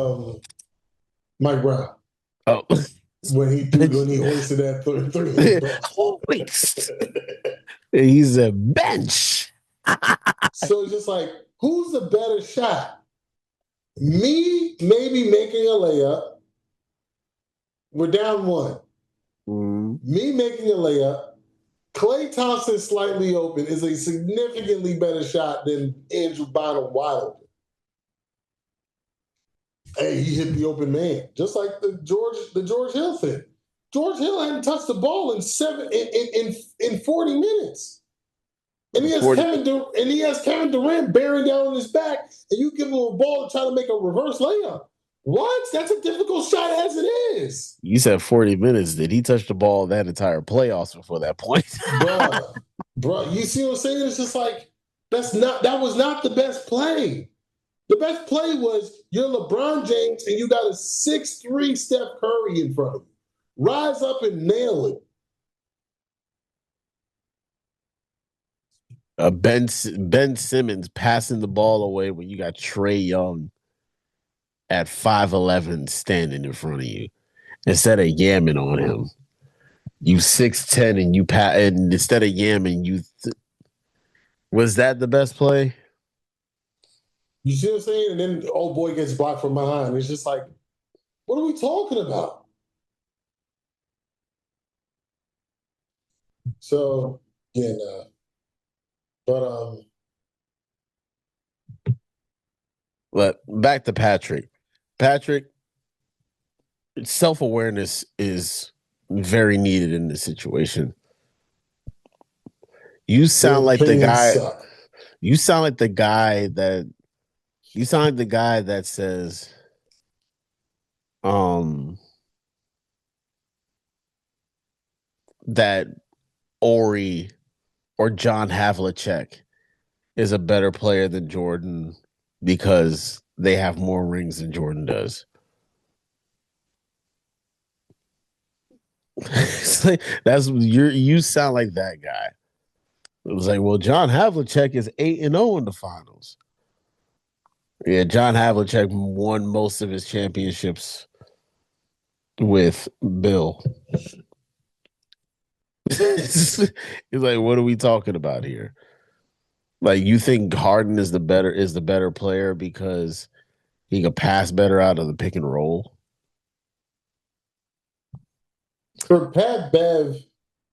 Speaker 2: Mike Brown
Speaker 1: Oh,
Speaker 2: when
Speaker 1: bench.
Speaker 2: he hoisted that three ball.
Speaker 1: Holy, he's a bench.
Speaker 2: So it's just like, who's the better shot? Me maybe making a layup. We're down one.
Speaker 1: Mm-hmm.
Speaker 2: Me making a layup. Klay Thompson slightly open is a significantly better shot than Andrew Bynum wide open. Hey, he hit the open man, just like the George Hill thing. George Hill hadn't touched the ball in 40 minutes. And he has
Speaker 1: 40.
Speaker 2: Kevin Durant bearing down on his back, and you give him a ball to try to make a reverse layup. What? That's a difficult shot as it is.
Speaker 1: You said 40 minutes. Did he touch the ball that entire playoffs before that point?
Speaker 2: Bruh, you see what I'm saying? It's just like that was not the best play. The best play was you're LeBron James and you got a 6'3" Steph Curry in front of you. Rise up and nail it.
Speaker 1: Ben Simmons passing the ball away when you got Trae Young at 5'11" standing in front of you instead of yamming on him. You 6'10" and and instead of yamming, was that the best play?
Speaker 2: You see what I'm saying? And then old boy gets blocked from behind. It's just like, what are we talking about? So, yeah, nah. But
Speaker 1: But back to Patrick. Patrick, self-awareness is very needed in this situation. You
Speaker 2: Your
Speaker 1: sound like the
Speaker 2: opinions
Speaker 1: guy.
Speaker 2: suck.
Speaker 1: You sound like the guy that. You sound like the guy that says, um, that Ori or John Havlicek is a better player than Jordan because they have more rings than Jordan does. Like, you sound like that guy. It was like, well, John Havlicek is 8-0 in the finals. Yeah, John Havlicek won most of his championships with Bill. It's like, what are we talking about here? Like, you think Harden is the better player because he could pass better out of the pick and roll?
Speaker 2: For Pat Bev,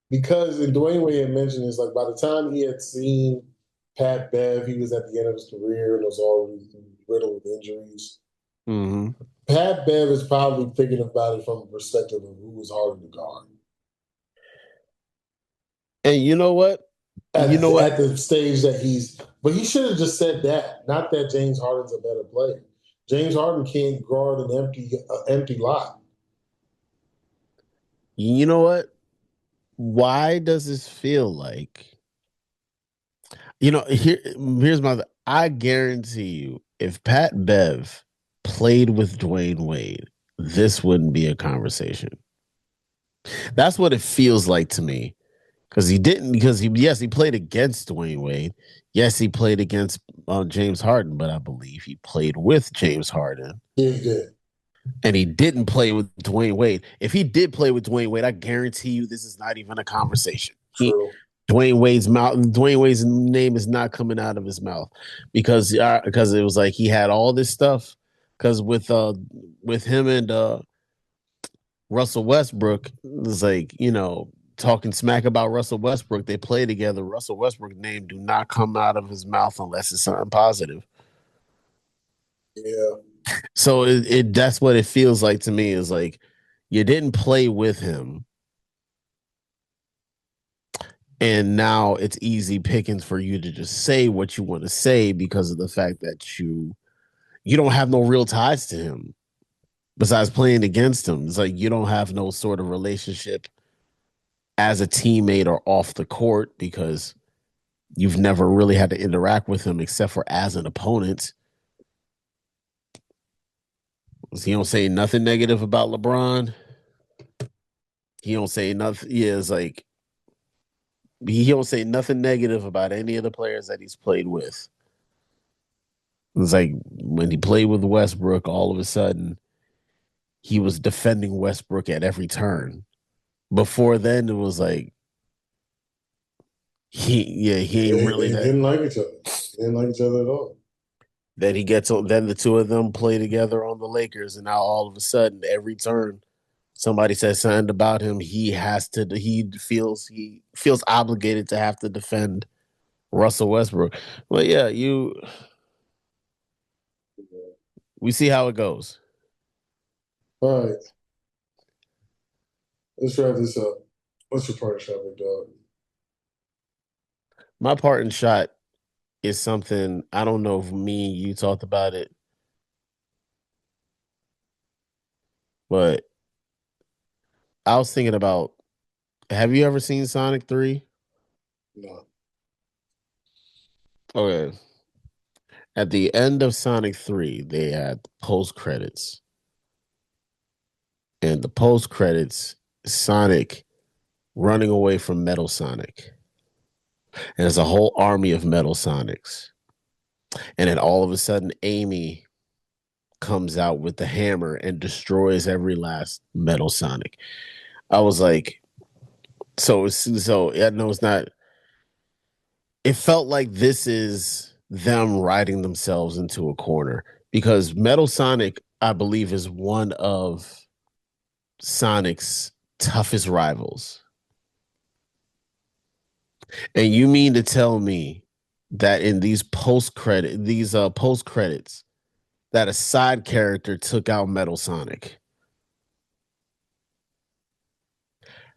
Speaker 2: because and Dwayne Wade had mentioned this, like by the time he had seen Pat Bev, he was at the end of his career and was already riddled with injuries.
Speaker 1: Mm-hmm.
Speaker 2: Pat Bev is probably thinking about it from a perspective of who was harder to guard.
Speaker 1: And you know what? You know what?
Speaker 2: At the stage that but he should have just said that, not that James Harden's a better player. James Harden can't guard an empty lot.
Speaker 1: You know what? Why does this feel like, here's my, I guarantee you, if Pat Bev played with Dwayne Wade, this wouldn't be a conversation. That's what it feels like to me. Because he didn't, because yes, he played against Dwayne Wade. Yes, he played against James Harden, but I believe he played with James Harden.
Speaker 2: Yeah, he did.
Speaker 1: And he didn't play with Dwayne Wade. If he did play with Dwayne Wade, I guarantee you this is not even a conversation.
Speaker 2: True.
Speaker 1: Dwayne Wade's name is not coming out of his mouth because it was like he had all this stuff because with him and Russell Westbrook, it was like, talking smack about Russell Westbrook. They play together. Russell Westbrook's name do not come out of his mouth unless it's something positive.
Speaker 2: Yeah.
Speaker 1: So it that's what it feels like to me, is like you didn't play with him, and now it's easy pickings for you to just say what you want to say because of the fact that you don't have no real ties to him besides playing against him. It's like you don't have no sort of relationship as a teammate or off the court because you've never really had to interact with him except for as an opponent. He don't say nothing negative about LeBron. He don't say nothing. Yeah, it's like he don't say nothing negative about any of the players that he's played with. It's like when he played with Westbrook, all of a sudden he was defending Westbrook at every turn. Before then, it was like he ain't really
Speaker 2: They
Speaker 1: that.
Speaker 2: didn't like each other. They didn't like each other at all.
Speaker 1: Then he gets on. Then the two of them play together on the Lakers, and now all of a sudden, every turn somebody says something about him, he has to. He feels obligated to have to defend Russell Westbrook. But yeah, we see how it goes.
Speaker 2: All right. Let's wrap this up. What's your part shot, big dog?
Speaker 1: My part in shot is something I don't know if me and you talked about it, but I was thinking about. Have you ever seen Sonic 3?
Speaker 2: No.
Speaker 1: Okay. At the end of Sonic 3, they had post credits. And the post credits, Sonic running away from Metal Sonic. And there's a whole army of Metal Sonics. And then all of a sudden, Amy comes out with the hammer and destroys every last Metal Sonic. I was like, so I know it's not. It felt like this is them writing themselves into a corner because Metal Sonic, I believe, is one of Sonic's toughest rivals. And you mean to tell me that in these post credits, that a side character took out Metal Sonic?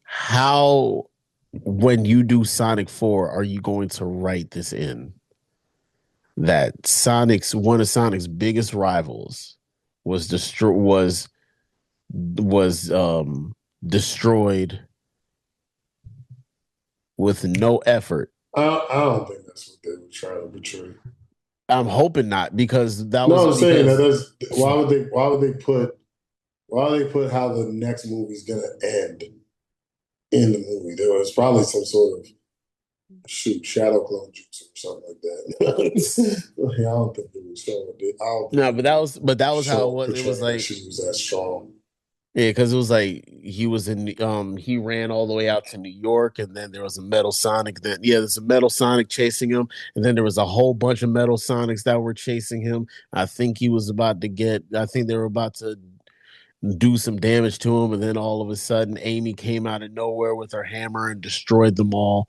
Speaker 1: how when you do Sonic 4 are you going to write this in that Sonic's one of Sonic's biggest rivals was was destroyed with no effort.
Speaker 2: I don't think that's what they were trying to portray.
Speaker 1: I'm hoping not because that was
Speaker 2: No, I'm saying that
Speaker 1: because
Speaker 2: that's why would they put how the next movie's gonna end in the movie? There was probably some sort of shadow clone jutsu or something like that. I don't think it was showing. I don't think
Speaker 1: no,
Speaker 2: they were
Speaker 1: but that was how it
Speaker 2: show
Speaker 1: was. It was
Speaker 2: portraying that
Speaker 1: like
Speaker 2: she was that strong.
Speaker 1: yeah, because it was like he was in he ran all the way out to New York, and then there was a Metal Sonic. Then yeah, there's a Metal Sonic chasing him, and then there was a whole bunch of Metal Sonics that were chasing him. I think he was about to get. I think they were about to do some damage to him, and then all of a sudden, Amy came out of nowhere with her hammer and destroyed them all.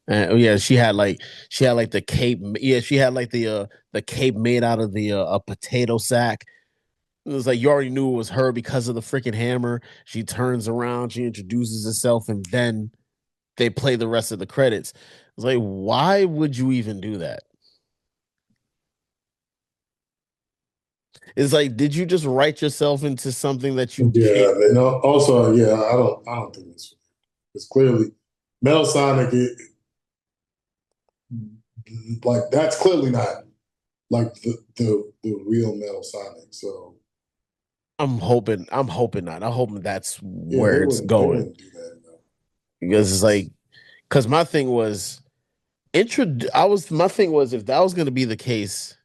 Speaker 1: And oh, yeah, she had like the cape. Yeah, she had like the cape made out of the a potato sack. It was like you already knew it was her because of the freaking hammer. She turns around, she introduces herself, and then they play the rest of the credits. It's like, why would you even do that? It's like, did you just write yourself into something that you can't?
Speaker 2: Yeah, and also, yeah, I don't think it's clearly Metal Sonic. Like that's clearly not like the real Metal Sonic. So
Speaker 1: I'm hoping not. I'm hoping that's
Speaker 2: yeah,
Speaker 1: where it's
Speaker 2: they
Speaker 1: going.
Speaker 2: wouldn't do that. No.
Speaker 1: Because it's like, because my thing was my thing was if that was gonna be the case,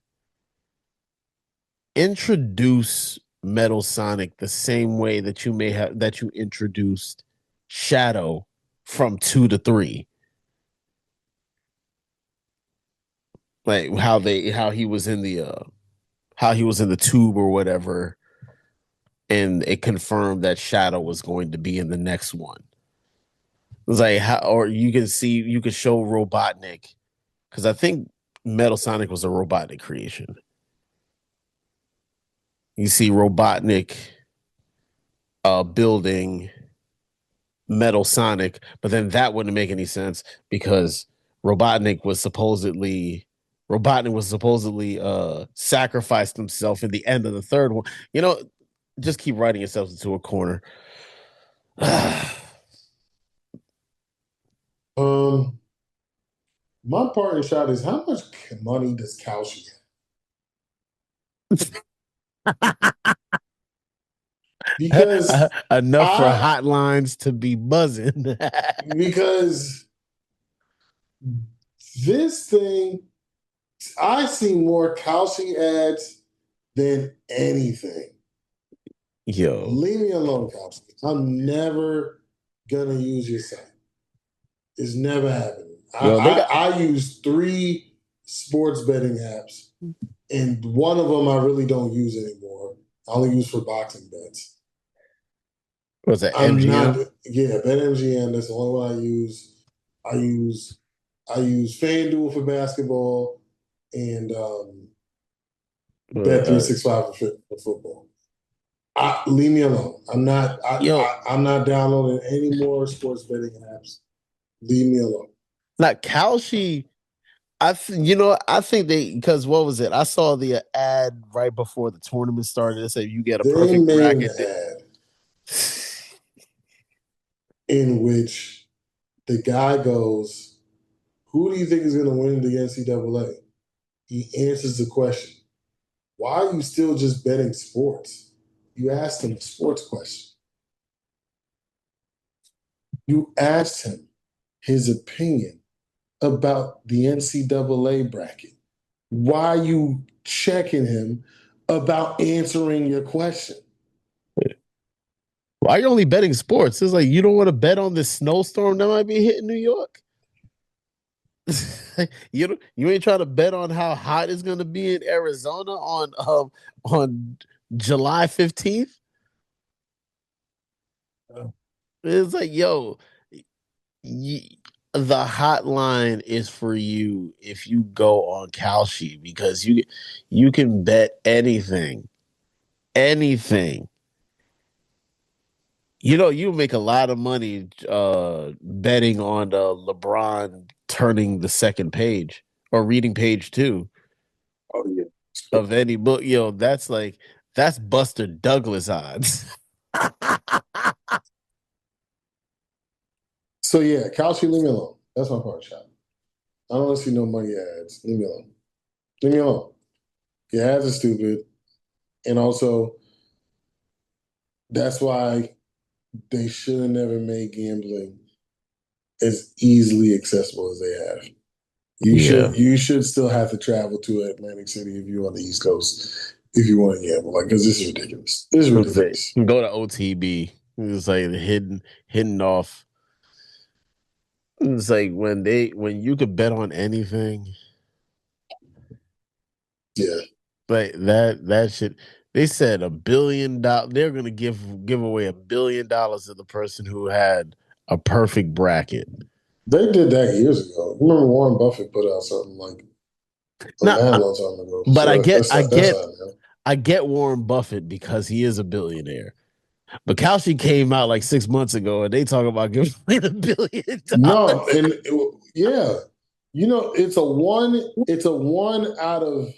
Speaker 1: introduce Metal Sonic the same way that you may have that you introduced Shadow from 2 to 3. Like how he was in the how he was in the tube or whatever, and it confirmed that Shadow was going to be in the next one. It's like how, or you can show Robotnik because I think Metal Sonic was a Robotnik creation. You see Robotnik building Metal Sonic, but then that wouldn't make any sense because Robotnik was supposedly sacrificed himself in the end of the third one. You know, just keep writing yourself into a corner.
Speaker 2: Um, my parting shot is how much money does Kalshi have? Because
Speaker 1: Enough for
Speaker 2: I
Speaker 1: hotlines to be buzzing.
Speaker 2: because this thing I see more Kalshi ads than anything.
Speaker 1: Yo,
Speaker 2: Leave me alone, Kalshi. I'm never gonna use your site. It's never happening.
Speaker 1: yo, they got
Speaker 2: I use three sports betting apps, and one of them I really don't use anymore. I only use for boxing bets.
Speaker 1: what's that
Speaker 2: I'm not,
Speaker 1: MGM?
Speaker 2: yeah, BetMGM. That's the only one I use. I use I use FanDuel for basketball and Bet three
Speaker 1: Uh,
Speaker 2: six five for football. Leave me alone.
Speaker 1: yo,
Speaker 2: I'm not downloading any more sports betting apps. Leave me alone.
Speaker 1: not Kalshi. I think they because what was it? I saw the ad right before the tournament started. It said you get a
Speaker 2: They
Speaker 1: perfect
Speaker 2: made an
Speaker 1: bracket.
Speaker 2: ad in which the guy goes, "Who do you think is going to win the NCAA?" He answers the question. Why are you still just betting sports? You asked him a sports question. You asked him his opinion about the NCAA bracket. Why are you checking him about answering your question?
Speaker 1: Why are you only betting sports? It's like you don't want to bet on this snowstorm that might be hitting New York. You ain't trying to bet on how hot it's gonna be in Arizona on July 15th. It's like yo, y- the hotline is for you if you go on Kalshi because you can bet anything, anything. You make a lot of money betting on LeBron turning the second page or reading page two
Speaker 2: Oh yeah.
Speaker 1: of any book. That's Buster Douglas odds.
Speaker 2: So yeah, Kalshi, leave me alone. That's my part shot. I don't want to see no money ads. Leave me alone. Leave me alone. Your ads are stupid. And also, that's why they should have never made gambling as easily accessible as they have.
Speaker 1: Yeah.
Speaker 2: You should still have to travel to Atlantic City if you're on the East Coast if you want to gamble. Like, because this is ridiculous. This is
Speaker 1: It's like,
Speaker 2: ridiculous.
Speaker 1: go to OTB. It's like hidden off. It's like when you could bet on anything,
Speaker 2: Yeah.
Speaker 1: like that shit. They said $1 billion. They're gonna give away $1 billion to the person who had a perfect bracket.
Speaker 2: They did that years ago. Remember Warren Buffett put out something like a
Speaker 1: Now,
Speaker 2: mad long time ago.
Speaker 1: but
Speaker 2: So that's not now.
Speaker 1: I get Warren Buffett because he is a billionaire. But Kalshi came out like 6 months ago, and they talk about giving away $1 billion.
Speaker 2: No, and yeah, it's a one out of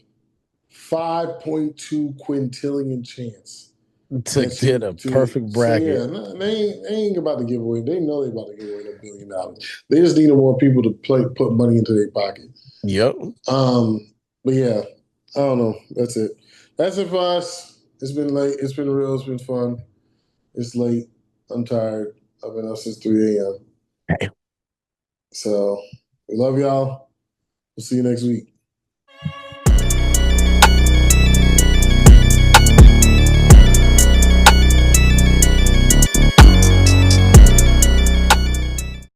Speaker 2: 5.2 quintillion chance
Speaker 1: To
Speaker 2: that
Speaker 1: get
Speaker 2: you
Speaker 1: a
Speaker 2: to
Speaker 1: perfect
Speaker 2: so
Speaker 1: bracket.
Speaker 2: yeah, no, they ain't about to give away. They know they about to give away $1 billion. They just need more people to put money into their pocket.
Speaker 1: Yep.
Speaker 2: But yeah, I don't know. That's it. That's it for us. It's been late. It's been real. It's been fun. It's late. I'm tired. I've been up since 3 a.m. So we love y'all. We'll see you next week.